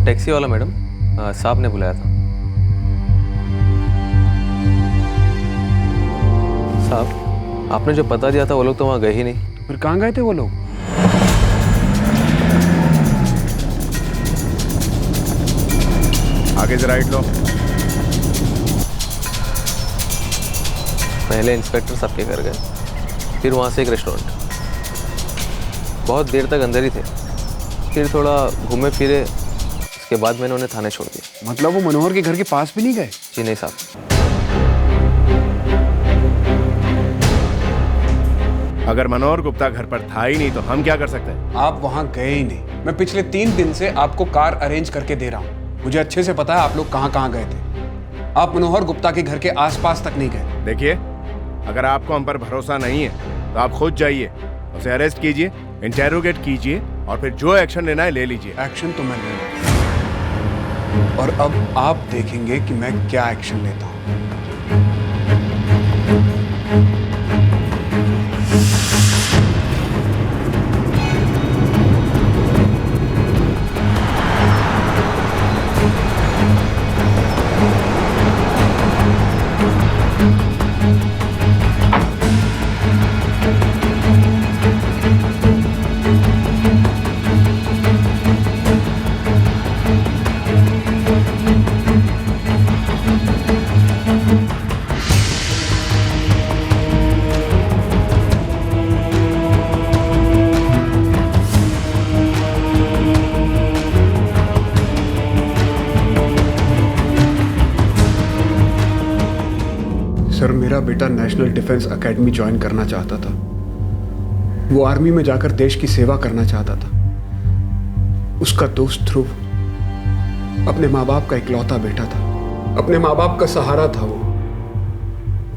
टैक्सी वाला मैडम साहब ने बुलाया था। साहब आपने जो पता दिया था वो लोग तो वहाँ गए ही नहीं। फिर कहाँ गए थे वो लोग? आगे से राइट लो। पहले इंस्पेक्टर साहब के घर गए, फिर वहाँ से एक रेस्टोरेंट। बहुत देर तक अंदर ही थे, फिर थोड़ा घूमे फिरे, उसके बाद मैंने उन्हें थाने छोड़ दिया। मतलब वो मनोहर के घर के पास भी नहीं गए? जी नहीं साहब। अगर मनोहर गुप्ता घर पर था ही नहीं तो हम क्या कर सकते हैं? आप वहां गए ही नहीं। मैं पिछले 3 दिन से आपको कार अरेंज करके दे रहा हूं। मुझे अच्छे से पता है आप लोग कहां कहां गए थे। आप मनोहर गुप्ता के घर के आसपास तक नहीं गए। देखिए, अगर आपको हम पर भरोसा नहीं है तो आप खुद जाइए, उसे अरेस्ट कीजिए, इंटेरोगेट कीजिए और फिर जो एक्शन लेना है ले लीजिए। एक्शन तो मैं लूंगा और अब आप देखेंगे कि मैं क्या एक्शन लेता हूं। सर, मेरा बेटा नेशनल डिफेंस एकेडमी ज्वाइन करना चाहता था। वो आर्मी में जाकर देश की सेवा करना चाहता था। उसका दोस्त ध्रुव अपने माँ बाप का इकलौता बेटा था, अपने माँ बाप का सहारा था वो।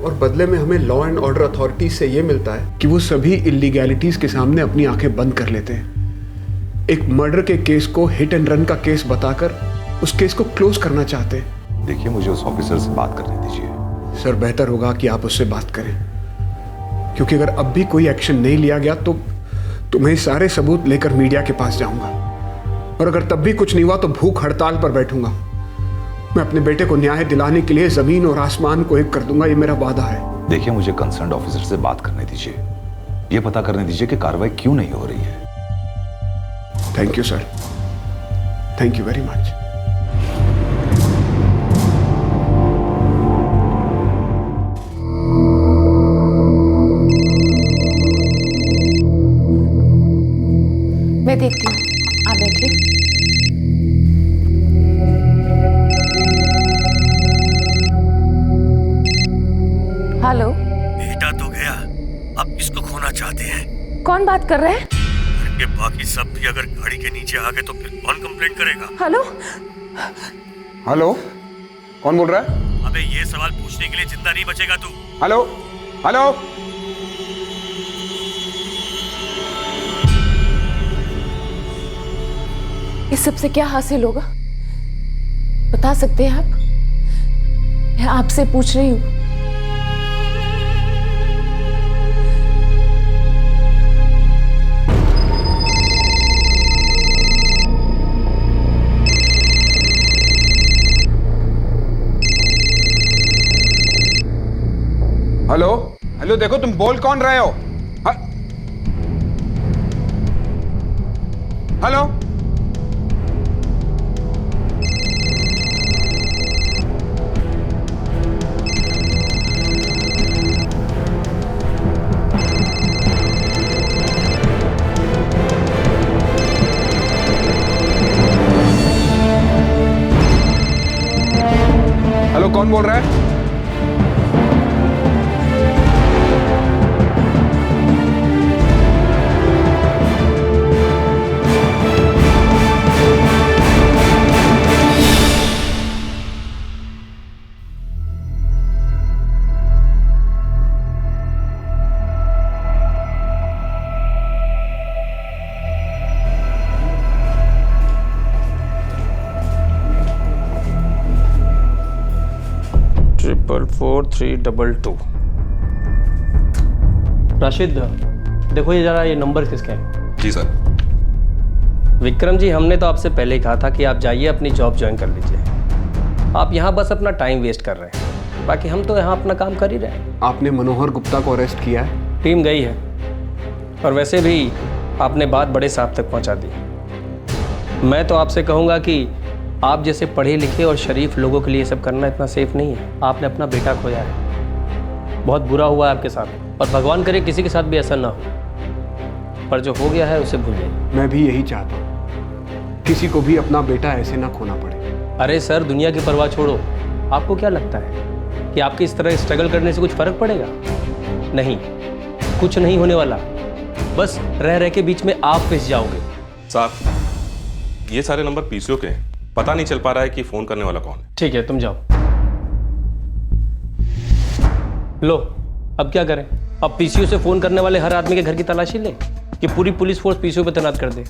और बदले में हमें लॉ एंड ऑर्डर अथॉरिटी से ये मिलता है कि वो सभी इलीगैलिटीज के सामने अपनी आंखें बंद कर लेते हैं। एक मर्डर के केस को हिट एंड रन का केस बताकर उस केस को क्लोज करना चाहते हैं। देखिए, मुझे उस ऑफिसर से बात करने दीजिए। सर, बेहतर होगा कि आप उससे बात करें, क्योंकि अगर अब भी कोई एक्शन नहीं लिया गया तो मैं सारे सबूत लेकर मीडिया के पास जाऊंगा, और अगर तब भी कुछ नहीं हुआ तो भूख हड़ताल पर बैठूंगा। मैं अपने बेटे को न्याय दिलाने के लिए जमीन और आसमान को एक कर दूंगा, ये मेरा वादा है। देखिए, मुझे कंसर्न ऑफिसर से बात करने दीजिए, ये पता करने दीजिए कि कार्रवाई क्यों नहीं हो रही है। Thank you sir, thank you very much. मैं देखती हूँ, आप बैठिए। हेलो। बेटा तो गया, अब किसको खोना चाहते हैं? कौन बात कर रहे हैं? ये बाकी सब भी अगर गाड़ी के नीचे आ गए तो फिर कौन कंप्लेंट करेगा? हेलो। हेलो, कौन बोल रहा है? अबे ये सवाल पूछने के लिए जिंदा नहीं बचेगा तू। Hello hello. इस सब से क्या हासिल होगा, बता सकते हैं आप? मैं आपसे पूछ रही हूँ। हेलो हेलो, देखो तुम बोल कौन रहे हो? हेलो, हेलो, कौन बोल रहा है? ट्रिपल 4322। राशिद, देखो ये जरा ये नंबर किसके हैं? जी सर। विक्रम जी, हमने तो आपसे पहले ही कहा था कि आप जाइए अपनी जॉब ज्वाइन कर लीजिए। आप यहाँ बस अपना टाइम वेस्ट कर रहे हैं, बाकी हम तो यहाँ अपना काम कर ही रहे हैं। आपने मनोहर गुप्ता को अरेस्ट किया है? टीम गई है, और वैसे भी आपने बात बड़े साहब तक पहुँचा दी। मैं तो आपसे कहूँगा कि आप जैसे पढ़े लिखे और शरीफ लोगों के लिए सब करना इतना सेफ नहीं है। आपने अपना बेटा खोया है, बहुत बुरा हुआ है आपके साथ, और भगवान करे किसी के साथ भी ऐसा ना हो, पर जो हो गया है उसे भूल जाइए। मैं भी यही चाहता हूँ, किसी को भी अपना बेटा ऐसे ना खोना पड़े। अरे सर, दुनिया की परवाह छोड़ो। आपको क्या लगता है कि आपकी इस तरह स्ट्रगल करने से कुछ फर्क पड़ेगा? नहीं, कुछ नहीं होने वाला। बस रह रह के बीच में आप फंस जाओगे। साहब, ये सारे नंबर पीसीओ के हैं, पता नहीं चल पा रहा है कि फोन करने वाला कौन है। ठीक है, तुम जाओ। लो, अब क्या करें? अब पीसीओ से फोन करने वाले हर आदमी के घर की तलाशी ले कि पूरी पुलिस फोर्स पीसीओ पे तैनात कर दे?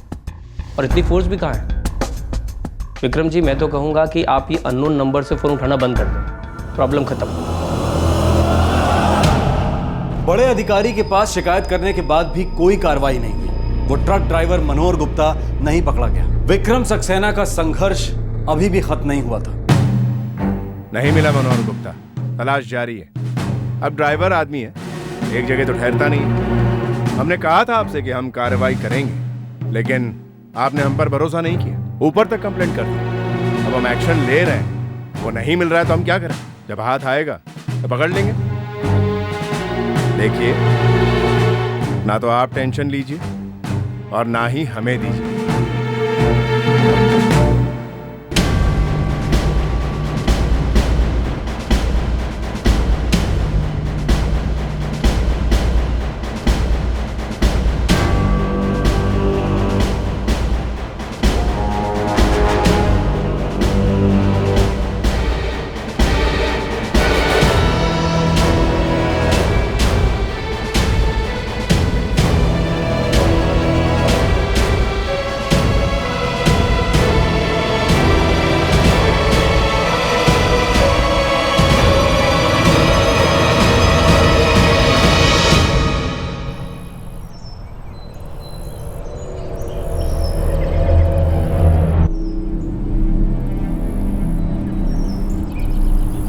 और इतनी फोर्स भी कहाँ है? विक्रम जी, मैं तो कहूंगा कि आप ये अननोन नंबर से फोन उठाना बंद कर दें, प्रॉब्लम खत्म। बड़े अधिकारी के पास शिकायत करने के बाद भी कोई कार्रवाई नहीं हुई। वो ट्रक ड्राइवर मनोहर गुप्ता नहीं पकड़ा गया। विक्रम सक्सेना का संघर्ष अभी भी खत्म नहीं हुआ था। नहीं मिला मनोहर गुप्ता, तलाश जारी है। अब ड्राइवर आदमी है, एक जगह तो ठहरता नहीं। हमने कहा था आपसे कि हम कार्रवाई करेंगे, लेकिन आपने हम पर भरोसा नहीं किया, ऊपर तक कंप्लेंट कर दी। अब हम एक्शन ले रहे हैं, वो नहीं मिल रहा है तो हम क्या करें? जब हाथ आएगा तो पकड़ लेंगे। देखिए, ना तो आप टेंशन लीजिए और ना ही हमें दीजिए।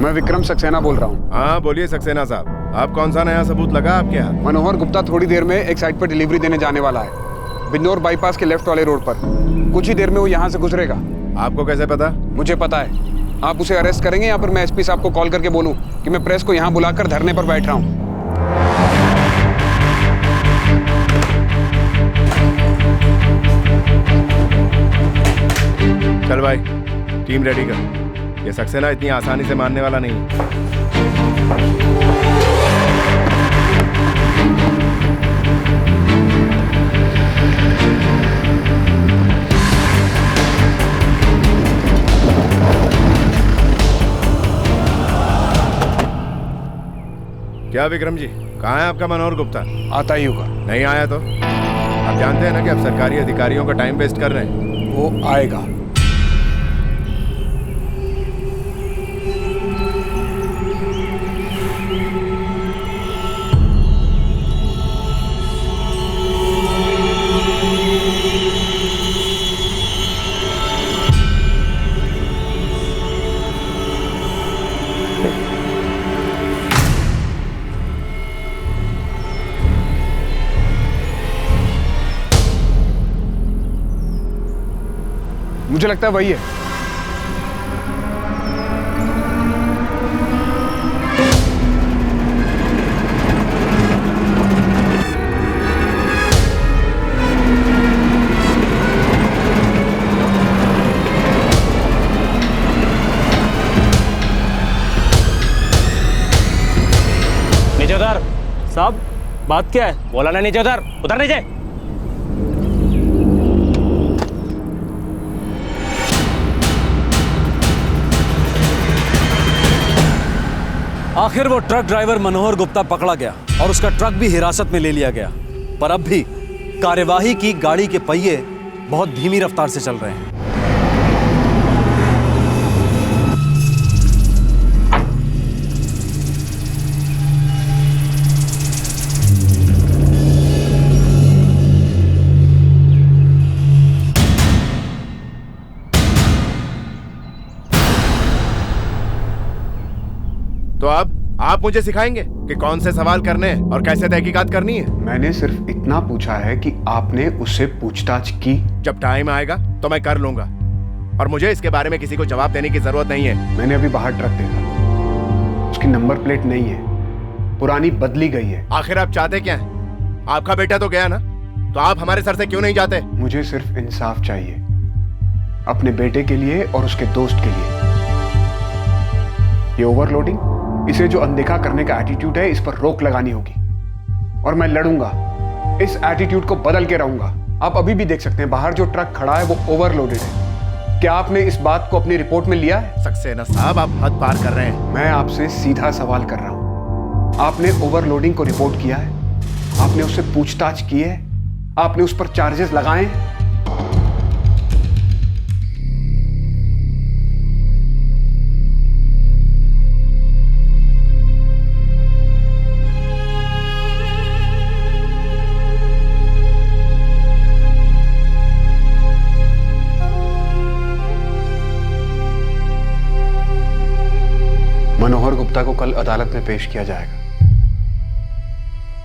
मैं विक्रम सक्सेना बोल रहा हूँ। हाँ बोलिए सक्सेना साहब, आप कौन सा नया सबूत लगा आपके हाथ? मनोहर गुप्ता थोड़ी देर में एक साइट पर डिलीवरी देने जाने वाला है, बिन्नौर बाईपास के लेफ्ट वाले रोड पर। कुछ ही देर में वो यहाँ से गुजरेगा। आपको कैसे पता? मुझे पता है। आप उसे अरेस्ट करेंगे या फिर मैं एसपी साहब को कॉल करके बोलूँ कि मैं प्रेस को यहाँ बुलाकर धरने पर बैठ रहा हूँ? चल भाई, टीम रेडी कर। ये सक्सेना इतनी आसानी से मानने वाला नहीं है। क्या विक्रम जी, कहाँ है आपका मनोहर गुप्ता? आता ही होगा। नहीं आया तो? आप जानते हैं ना कि आप सरकारी अधिकारियों का टाइम वेस्ट कर रहे हैं। वो आएगा। मुझे लगता है वही है। नीचे उतर। साहब बात क्या है? बोला ना नीचे उतर। उतर नीचे। आखिर वो ट्रक ड्राइवर मनोहर गुप्ता पकड़ा गया और उसका ट्रक भी हिरासत में ले लिया गया। पर अब भी कार्यवाही की गाड़ी के पहिए बहुत धीमी रफ्तार से चल रहे हैं। तो अब आप मुझे सिखाएंगे कि कौन से सवाल करने हैं और कैसे तहकीकात करनी है? मैंने सिर्फ इतना पूछा है कि आपने उससे पूछताछ की। जब टाइम आएगा तो मैं कर लूंगा, और मुझे इसके बारे में किसी को जवाब देने की जरूरत नहीं है। मैंने अभी बाहर ट्रक देखा, उसकी नंबर प्लेट नहीं है, पुरानी बदली गई है। आखिर आप चाहते क्या हैं? आपका बेटा तो गया ना, तो आप हमारे सर से क्यों नहीं जाते? मुझे सिर्फ इंसाफ चाहिए, अपने बेटे के लिए और उसके दोस्त के लिए। ये ओवरलोडिंग, इसे जो अनदेखा करने का एटीट्यूड है, इस पर रोक लगानी होगी और मैं लड़ूंगा। इस एटीट्यूड को बदल के रहूंगा। आप अभी भी देख सकते हैं बाहर जो ट्रक खड़ा है वो ओवरलोडेड है। क्या आपने इस बात को अपनी रिपोर्ट में लिया है? सक्सेना साहब, आप हद पार कर रहे हैं। मैं आपसे सीधा सवाल कर रहा हूं। आपने ओवरलोडिंग को रिपोर्ट किया है? आपने उससे पूछताछ की है? आपने उस पर चार्जेस लगाए? मनोहर गुप्ता को कल अदालत में पेश किया जाएगा।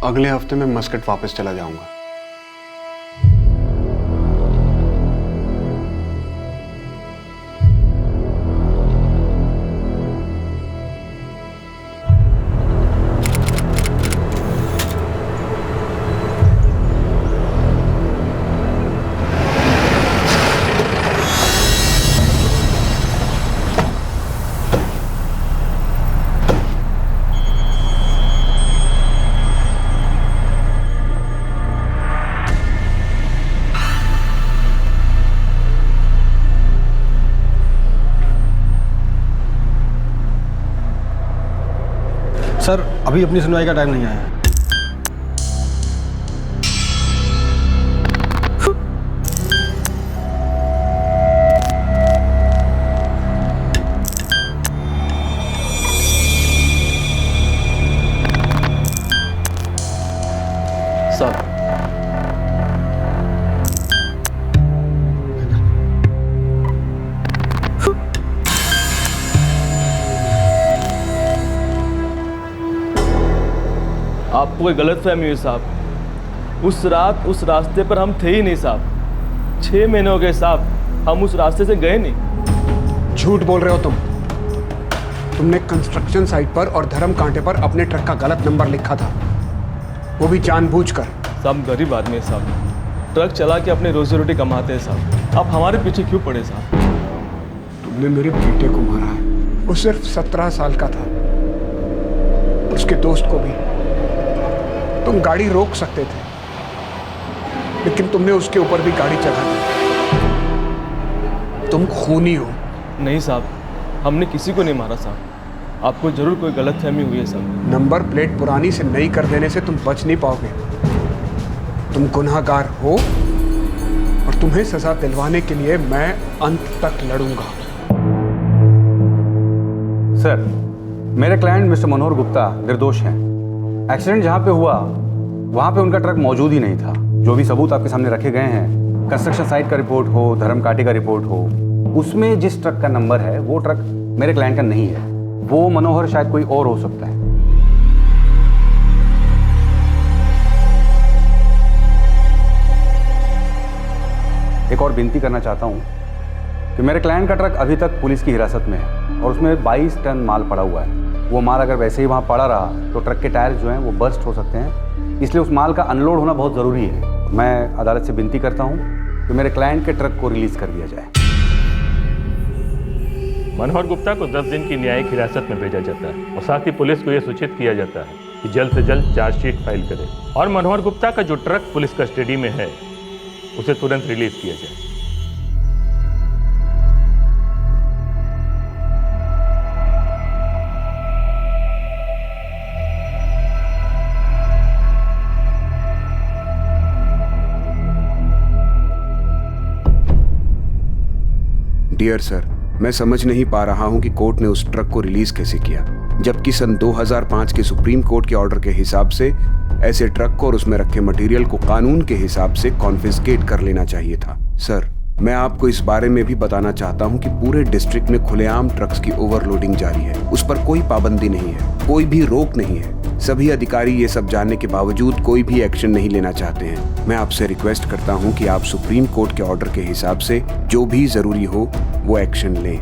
अगले हफ्ते में मस्कट वापस चला जाऊंगा। सर अभी अपनी सुनवाई का टाइम नहीं आया है। सर आपको कोई गलत फहमी हुई साहब। उस रात उस रास्ते पर हम थे ही नहीं साहब। 6 महीने हो गए साहब, हम उस रास्ते से गए नहीं। झूठ बोल रहे हो तुम। तुमने कंस्ट्रक्शन साइट पर और धर्म कांटे पर अपने ट्रक का गलत नंबर लिखा था, वो भी जानबूझकर। सब गरीब आदमी है साहब, ट्रक चला के अपनी रोजी रोटी कमाते हैं साहब। आप हमारे पीछे क्यों पड़े साहब? तुमने मेरे बेटे को मारा है। वो सिर्फ 17 साल का था, उसके दोस्त को भी। तुम गाड़ी रोक सकते थे, लेकिन तुमने उसके ऊपर भी गाड़ी चला दी। तुम खूनी हो। नहीं साहब, हमने किसी को नहीं मारा साहब। आपको जरूर कोई गलतफहमी हुई है साहब। नंबर प्लेट पुरानी से नई कर देने से तुम बच नहीं पाओगे। तुम गुनहगार हो और तुम्हें सजा दिलवाने के लिए मैं अंत तक लड़ूंगा। सर, मेरे क्लाइंट मिस्टर मनोहर गुप्ता निर्दोष हैं। एक्सीडेंट जहाँ पे हुआ वहाँ पे उनका ट्रक मौजूद ही नहीं था। जो भी सबूत आपके सामने रखे गए हैं, कंस्ट्रक्शन साइट का रिपोर्ट हो, धर्म कांटे का रिपोर्ट हो, उसमें जिस ट्रक का नंबर है वो ट्रक मेरे क्लाइंट का नहीं है। वो मनोहर शायद कोई और हो सकता है। एक और विनती करना चाहता हूँ कि मेरे क्लाइंट का ट्रक अभी तक पुलिस की हिरासत में है और उसमें 22 टन माल पड़ा हुआ है। वो माल अगर वैसे ही वहाँ पड़ा रहा तो ट्रक के टायर जो हैं वो बर्स्ट हो सकते हैं, इसलिए उस माल का अनलोड होना बहुत ज़रूरी है। मैं अदालत से विनती करता हूँ कि मेरे क्लाइंट के ट्रक को रिलीज़ कर दिया जाए। मनोहर गुप्ता को 10 दिन की न्यायिक हिरासत में भेजा जाता है और साथ ही पुलिस को यह सूचित किया जाता है कि जल्द से जल्द चार्जशीट फाइल करे और मनोहर गुप्ता का जो ट्रक पुलिस कस्टडी में है उसे तुरंत रिलीज किया जाए। डियर सर, मैं समझ नहीं पा रहा हूं कि कोर्ट ने उस ट्रक को रिलीज कैसे किया, जबकि सन 2005 के सुप्रीम कोर्ट के ऑर्डर के हिसाब से ऐसे ट्रक को और उसमें रखे मटेरियल को कानून के हिसाब से कॉन्फिस्केट कर लेना चाहिए था। सर, मैं आपको इस बारे में भी बताना चाहता हूं कि पूरे डिस्ट्रिक्ट में खुलेआम ट्रक्स की ओवरलोडिंग जारी है। उस पर कोई पाबंदी नहीं है, कोई भी रोक नहीं है। सभी अधिकारी ये सब जानने के बावजूद कोई भी एक्शन नहीं लेना चाहते हैं। मैं आपसे रिक्वेस्ट करता हूं कि आप सुप्रीम कोर्ट के ऑर्डर के हिसाब से जो भी जरूरी हो वो एक्शन लें।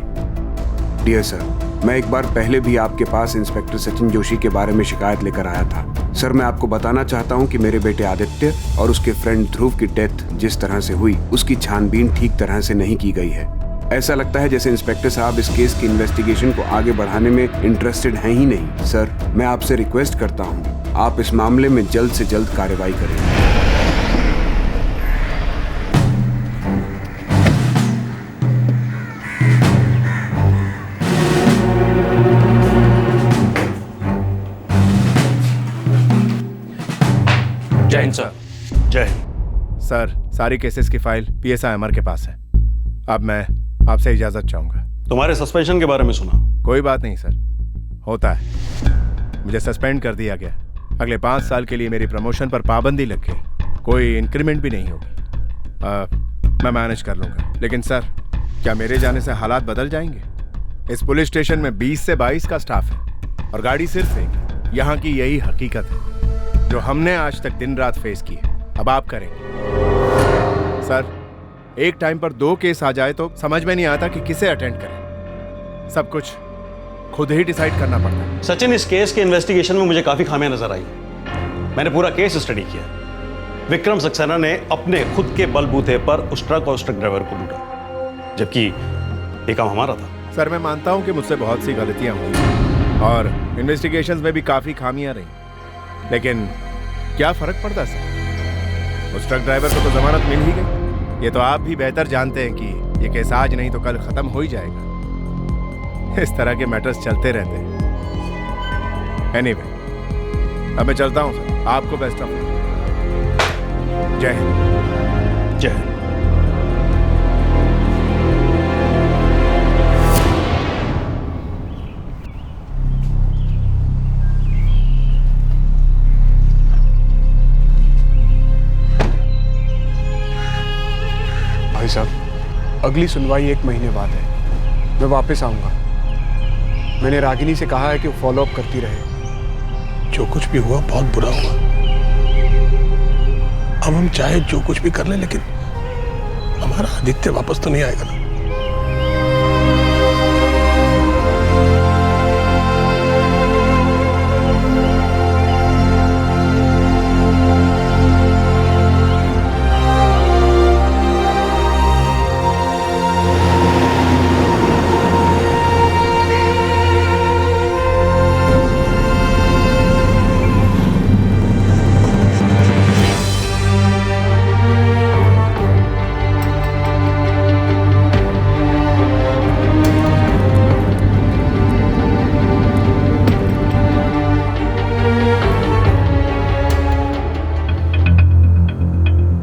डियर सर, मैं एक बार पहले भी आपके पास इंस्पेक्टर सचिन जोशी के बारे में शिकायत लेकर आया था। सर, मैं आपको बताना चाहता हूं कि मेरे बेटे आदित्य और उसके फ्रेंड ध्रुव की डेथ जिस तरह से हुई उसकी छानबीन ठीक तरह से नहीं की गई है। ऐसा लगता है जैसे इंस्पेक्टर साहब इस केस की इन्वेस्टिगेशन को आगे बढ़ाने में इंटरेस्टेड हैं ही नहीं। सर, मैं आपसे रिक्वेस्ट करता हूं, आप इस मामले में जल्द से जल्द कार्रवाई करें। जय हिंद सर। जय हिंद सर। सारी केसेस की फाइल पीएसआई अमर के पास है। अब मैं आपसे इजाजत चाहूंगा। तुम्हारे सस्पेंशन के बारे में सुना? कोई बात नहीं सर, होता है। मुझे सस्पेंड कर दिया गया। अगले 5 साल के लिए मेरी प्रमोशन पर पाबंदी लग गई, कोई इंक्रीमेंट भी नहीं होगी। मैं मैनेज कर लूंगा। लेकिन सर, क्या मेरे जाने से हालात बदल जाएंगे? इस पुलिस स्टेशन में 20 से 22 का स्टाफ है और गाड़ी सिर्फ एक। यहाँ की यही हकीकत है जो हमने आज तक दिन रात फेस की है। अब आप करेंगे। सर, एक टाइम पर 2 केस आ जाए तो समझ में नहीं आता कि किसे अटेंड करें। सब कुछ खुद ही डिसाइड करना पड़ता है। सचिन, इस केस के इन्वेस्टिगेशन में मुझे काफी खामियां नजर आई। मैंने पूरा केस स्टडी किया। विक्रम सक्सेना ने अपने खुद के बलबूते पर उस ट्रक और उस ट्रक ड्राइवर को लूटा, जबकि ये काम हमारा था। सर, मैं मानता हूं कि मुझसे बहुत सी गलतियां हुई और इन्वेस्टिगेशंस में भी काफी खामियां रही, लेकिन क्या फर्क पड़ता सर? उस ट्रक ड्राइवर को तो जमानत मिल ही गई। ये तो आप भी बेहतर जानते हैं कि ये केस आज नहीं तो कल खत्म हो ही जाएगा। इस तरह के मैटर्स चलते रहते हैं। एनीवे, अब मैं चलता हूं सर। आपको बेस्ट ऑफ लक। जय हिंद। जय हिंद। भाई साहब, अगली सुनवाई 1 महीने बाद है। मैं वापस आऊंगा। मैंने रागिनी से कहा है कि वो फॉलो अप करती रहे। जो कुछ भी हुआ बहुत बुरा हुआ। अब हम चाहे जो कुछ भी कर लें, लेकिन हमारा आदित्य वापस तो नहीं आएगा ना।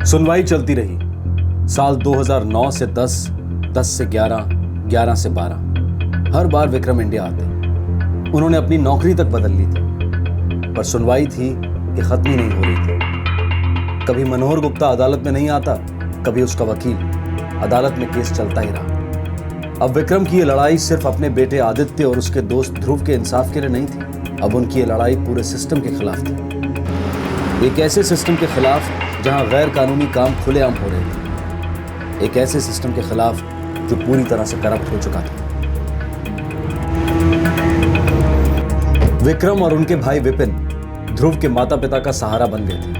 सुनवाई चलती रही। साल 2009 से 10, 10 से 11, 11 से 12। हर बार विक्रम इंडिया आते। उन्होंने अपनी नौकरी तक बदल ली थी, पर सुनवाई थी कि खत्म ही नहीं हो रही थी। कभी मनोहर गुप्ता अदालत में नहीं आता, कभी उसका वकील। अदालत में केस चलता ही रहा। अब विक्रम की ये लड़ाई सिर्फ अपने बेटे आदित्य और उसके दोस्त ध्रुव के इंसाफ के लिए नहीं थी। अब उनकी ये लड़ाई पूरे सिस्टम के खिलाफ थी। एक ऐसे सिस्टम के खिलाफ जहां गैर कानूनी काम खुलेआम हो रहे थे। एक ऐसे सिस्टम के खिलाफ जो पूरी तरह से करप्ट हो चुका था। विक्रम और उनके भाई विपिन ध्रुव के माता पिता का सहारा बन गए थे।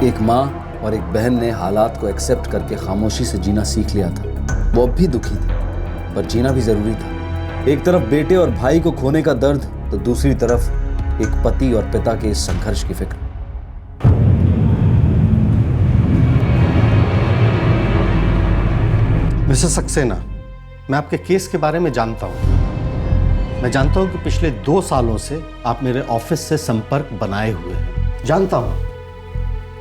एक माँ और एक बहन ने हालात को एक्सेप्ट करके खामोशी से जीना सीख लिया था। वो अब भी दुखी थी, पर जीना भी जरूरी था। एक तरफ बेटे और भाई को खोने का दर्द, तो दूसरी तरफ एक पति और पिता के इस संघर्ष की फिक्र। मिस्टर सक्सेना, मैं आपके केस के बारे में जानता हूं। मैं जानता हूं कि पिछले 2 सालों से आप मेरे ऑफिस से संपर्क बनाए हुए हैं। जानता हूं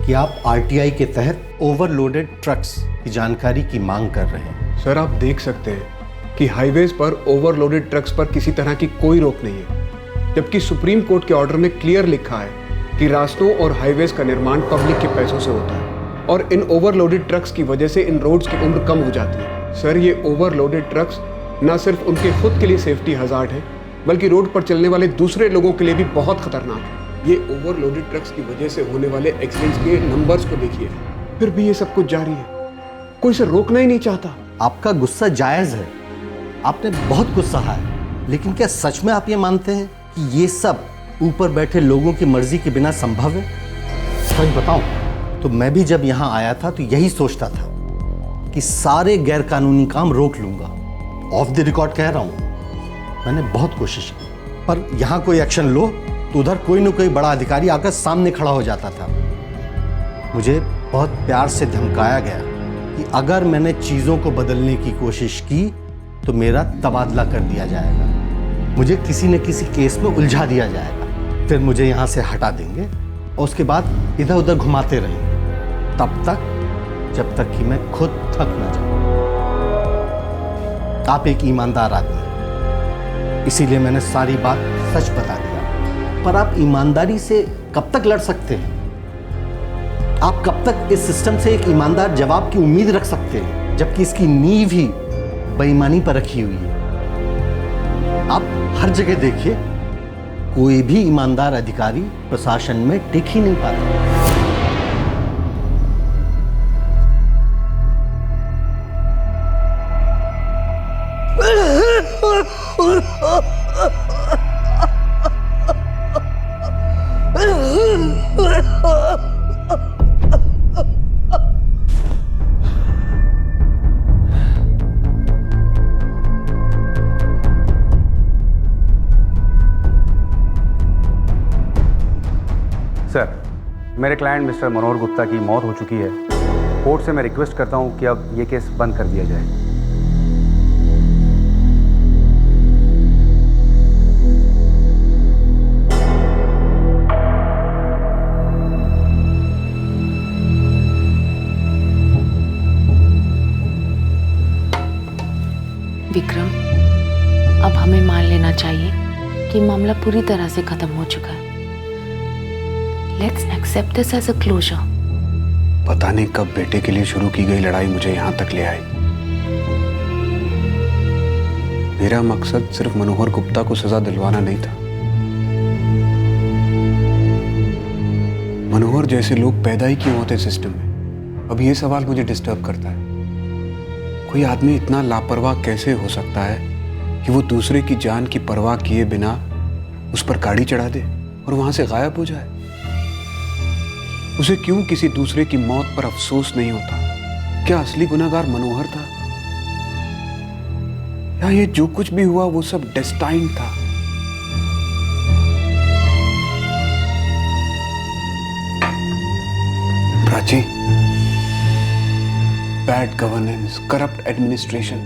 कि आप आरटीआई के तहत ओवरलोडेड ट्रक्स की जानकारी की मांग कर रहे हैं। सर, आप देख सकते हैं कि हाईवेज पर ओवरलोडेड ट्रक्स पर किसी तरह की कोई रोक नहीं है, जबकि सुप्रीम कोर्ट के ऑर्डर में क्लियर लिखा है कि रास्तों और हाईवेज का निर्माण पब्लिक के पैसों से होता है और इन ओवरलोडेड ट्रक्स की वजह से इन रोड्स की उम्र कम हो जाती है। सर, ये ओवरलोडेड ट्रक्स न सिर्फ उनके खुद के लिए सेफ्टी हजार्ड है, बल्कि रोड पर चलने वाले दूसरे लोगों के लिए भी बहुत खतरनाक है। ये ओवरलोडेड ट्रक्स की वजह से होने वाले एक्सीडेंट्स के नंबर्स को देखिए, फिर भी ये सब कुछ जारी है। कोई इसे रोकना ही नहीं चाहता। आपका गुस्सा जायज है, आपने बहुत कुछ सहा है, लेकिन क्या सच में आप ये मानते हैं कि ये सब ऊपर बैठे लोगों की मर्जी के बिना संभव है? सच बताऊं तो मैं भी जब यहाँ आया था तो यही सोचता था कि सारे गैरकानूनी काम रोक लूंगा। ऑफ द रिकॉर्ड कह रहा हूं, मैंने बहुत कोशिश की, पर यहाँ कोई एक्शन लो तो उधर कोई न कोई बड़ा अधिकारी आकर सामने खड़ा हो जाता था। मुझे बहुत प्यार से धमकाया गया कि अगर मैंने चीज़ों को बदलने की कोशिश की तो मेरा तबादला कर दिया जाएगा, मुझे किसी न किसी केस में उलझा दिया जाएगा, फिर मुझे यहाँ से हटा देंगे और उसके बाद इधर उधर घुमाते रहेंगे, तब तक जब तक कि मैं खुद थक न जाऊं। आप एक ईमानदार आदमी, इसीलिए मैंने सारी बात सच बता दिया। पर आप ईमानदारी से कब तक लड़ सकते हैं? आप कब तक इस सिस्टम से एक ईमानदार जवाब की उम्मीद रख सकते हैं, जबकि इसकी नींव ही बेईमानी पर रखी हुई है? आप हर जगह देखिए, कोई भी ईमानदार अधिकारी प्रशासन में टिक ही नहीं पाता। सर, मेरे क्लाइंट मिस्टर मनोहर गुप्ता की मौत हो चुकी है। कोर्ट से मैं रिक्वेस्ट करता हूं कि अब ये केस बंद कर दिया जाए। विक्रम, अब हमें मान लेना चाहिए कि मामला पूरी तरह से खत्म हो चुका है। Let's accept this as a closure. पता नहीं कब बेटे के लिए शुरू की गई लड़ाई मुझे यहाँ तक ले आई। मेरा मकसद सिर्फ मनोहर गुप्ता को सजा दिलवाना नहीं था। मनोहर जैसे लोग पैदा ही क्यों होते सिस्टम में? अब ये सवाल मुझे डिस्टर्ब करता है। कोई आदमी इतना लापरवाह कैसे हो सकता है कि वो दूसरे की जान की परवाह किए बिना उस पर गाड़ी चढ़ा दे और वहां से गायब हो जाए? उसे क्यों किसी दूसरे की मौत पर अफसोस नहीं होता? क्या असली गुनहगार मनोहर था, या ये जो कुछ भी हुआ वो सब डेस्टाइन था? Prachi, bad governance, corrupt administration,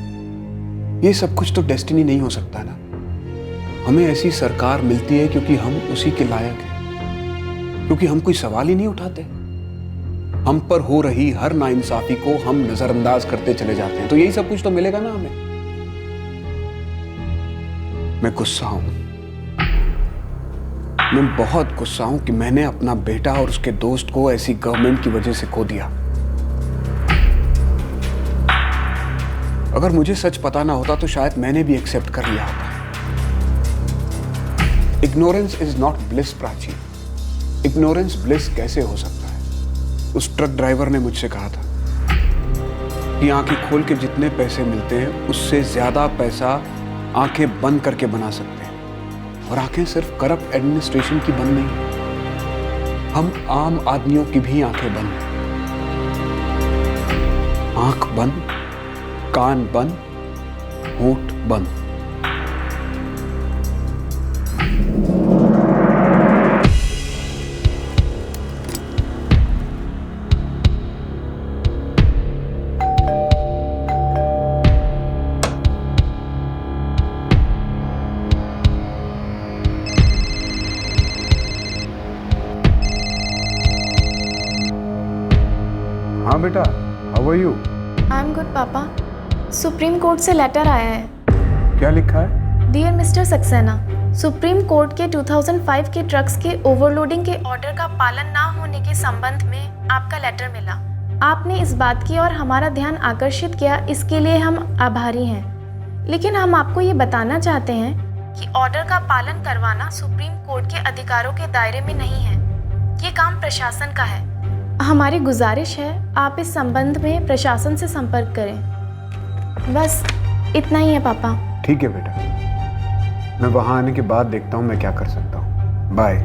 ये सब कुछ तो डेस्टिनी नहीं हो सकता ना। हमें ऐसी सरकार मिलती है क्योंकि हम उसी के लायक हैं, क्योंकि हम कोई सवाल ही नहीं उठाते। हम पर हो रही हर नाइंसाफी को हम नजरअंदाज करते चले जाते हैं, तो यही सब कुछ तो मिलेगा ना हमें। मैं गुस्सा हूं, मैं बहुत गुस्सा हूं कि मैंने अपना बेटा और उसके दोस्त को ऐसी गवर्नमेंट की वजह से खो दिया। अगर मुझे सच पता ना होता तो शायद मैंने भी एक्सेप्ट कर लिया होता। Ignorance is not bliss Prachi. Ignorance bliss कैसे हो सकता है? उस ट्रक ड्राइवर ने मुझसे कहा था। कि आंखें खोल के जितने पैसे मिलते हैं उससे ज्यादा पैसा आंखें बंद करके बना सकते हैं। और आंखें सिर्फ करप्ट एडमिनिस्ट्रेशन की बंद नहीं, हम आम आदमियों की भी आंखें बंद। आंख बंद, कान बंद, होठ बंद। हाँ बेटा, how are you? I am good papa. Supreme Court से लेटर आया है। क्या लिखा है? Dear Mister Saxena, Supreme Court के 2005 के ट्रक्स के ओवरलोडिंग के ऑर्डर का पालन ना होने के संबंध में आपका लेटर मिला। आपने इस बात की और हमारा ध्यान आकर्षित किया, इसके लिए हम आभारी हैं। लेकिन हम आपको ये बताना चाहते हैं कि ऑर्डर का पालन करवाना सुप्रीम कोर्ट के अधिकारों के दायरे में नहीं है। ये काम प्रशासन का है। हमारी गुजारिश है आप इस संबंध में प्रशासन से संपर्क करें। बस इतना ही है पापा। ठीक है बेटा, मैं वहां आने के बाद देखता हूं मैं क्या कर सकता हूं। बाय।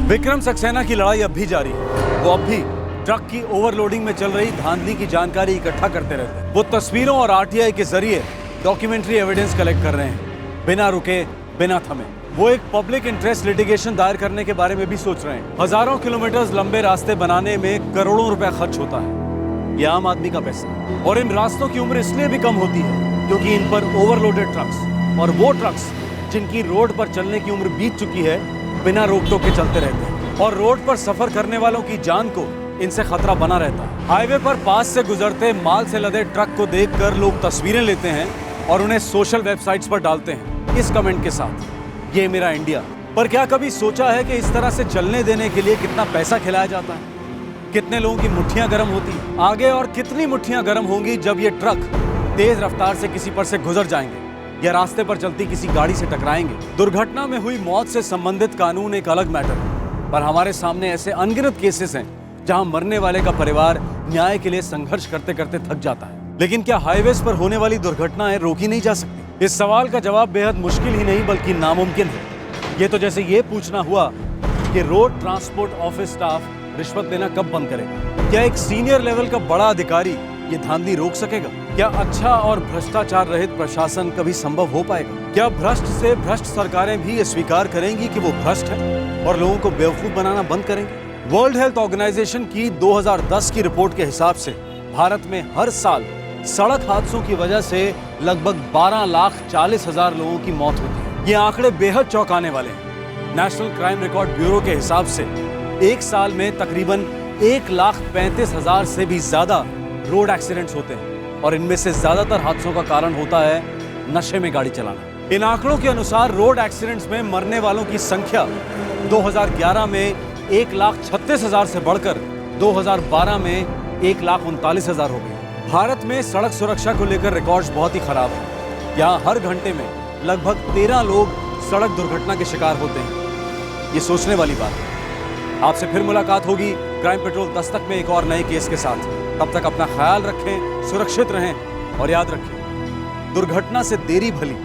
विक्रम सक्सेना की लड़ाई अब भी जारी है। वो अब भी ट्रक की ओवरलोडिंग में चल रही धांधली की जानकारी इकट्ठा करते रहते हैं। वो तस्वीरों और आरटीआई के जरिए डॉक्यूमेंट्री एविडेंस कलेक्ट कर रहे हैं, बिना रुके, बिना थमे। वो एक पब्लिक इंटरेस्ट लिटिगेशन दायर करने के बारे में भी सोच रहे हैं। हजारों किलोमीटर लंबे रास्ते बनाने में करोड़ों रुपए खर्च होता है। ये आम आदमी का पैसा है। और इन रास्तों की उम्र इसलिए भी कम होती है क्योंकि इन पर ओवरलोडेड ट्रक्स और वो ट्रक्स जिनकी रोड पर चलने की उम्र बीत चुकी है, बिना रोक टोक के चलते रहते हैं। और रोड पर सफर करने वालों की जान को इनसे खतरा बना रहता है। हाईवे पर पास से गुजरते माल से लदे ट्रक को देखकर लोग तस्वीरें लेते हैं और उन्हें सोशल वेबसाइट्स पर डालते हैं इस कमेंट के साथ, ये मेरा इंडिया। पर क्या कभी सोचा है कि इस तरह से चलने देने के लिए कितना पैसा खिलाया जाता है? कितने लोगों की मुट्ठियां गर्म होती हैं? आगे और कितनी मुट्ठियां गर्म होंगी जब ये ट्रक तेज रफ्तार से किसी पर से गुजर जाएंगे या रास्ते पर चलती किसी गाड़ी से टकराएंगे। दुर्घटना में हुई मौत से संबंधित कानून एक अलग मैटर है, पर हमारे सामने ऐसे अनगिनत केसेस हैं जहां मरने वाले का परिवार न्याय के लिए संघर्ष करते करते थक जाता है। लेकिन क्या हाईवेज पर होने वाली दुर्घटनाएं रोकी नहीं जा सकती? इस सवाल का जवाब बेहद मुश्किल ही नहीं बल्कि नामुमकिन है। ये तो जैसे ये पूछना हुआ कि रोड ट्रांसपोर्ट ऑफिस स्टाफ रिश्वत देना कब बंद करेगा? क्या एक सीनियर लेवल का बड़ा अधिकारी ये धांधली रोक सकेगा? क्या अच्छा और भ्रष्टाचार रहित प्रशासन कभी संभव हो पाएगा? क्या भ्रष्ट से भ्रष्ट सरकारें भी ये स्वीकार करेंगी कि वो भ्रष्ट है और लोगों को बेवकूफ बनाना बंद करेंगे? वर्ल्ड हेल्थ ऑर्गेनाइजेशन की 2010 की रिपोर्ट के हिसाब से भारत में हर साल सड़क हादसों की वजह से लगभग 12,40,000 लोगों की मौत होती है। ये आंकड़े बेहद चौंकाने वाले हैं। नेशनल क्राइम रिकॉर्ड ब्यूरो के हिसाब से एक साल में तकरीबन 1,35,000 से भी ज्यादा रोड एक्सीडेंट्स होते हैं और इनमें से ज्यादातर हादसों का कारण होता है नशे में गाड़ी चलाना। इन आंकड़ों के अनुसार रोड एक्सीडेंट्स में मरने वालों की संख्या 2011 में 1,36,000 से बढ़कर 2012 में 1,39,000 हो गई। भारत में सड़क सुरक्षा को लेकर रिकॉर्ड्स बहुत ही खराब हैं। यहाँ हर घंटे में लगभग 13 लोग सड़क दुर्घटना के शिकार होते हैं। ये सोचने वाली बात है। आपसे फिर मुलाकात होगी क्राइम पेट्रोल दस्तक में एक और नए केस के साथ। तब तक अपना ख्याल रखें, सुरक्षित रहें और याद रखें, दुर्घटना से देरी भली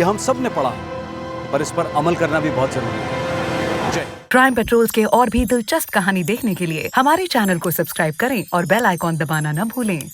यह हम सब ने पढ़ा है, पर इस पर अमल करना भी बहुत जरूरी है। जय। क्राइम पेट्रोल के और भी दिलचस्प कहानी देखने के लिए हमारे चैनल को सब्सक्राइब करें और बेल आइकॉन दबाना न भूलें।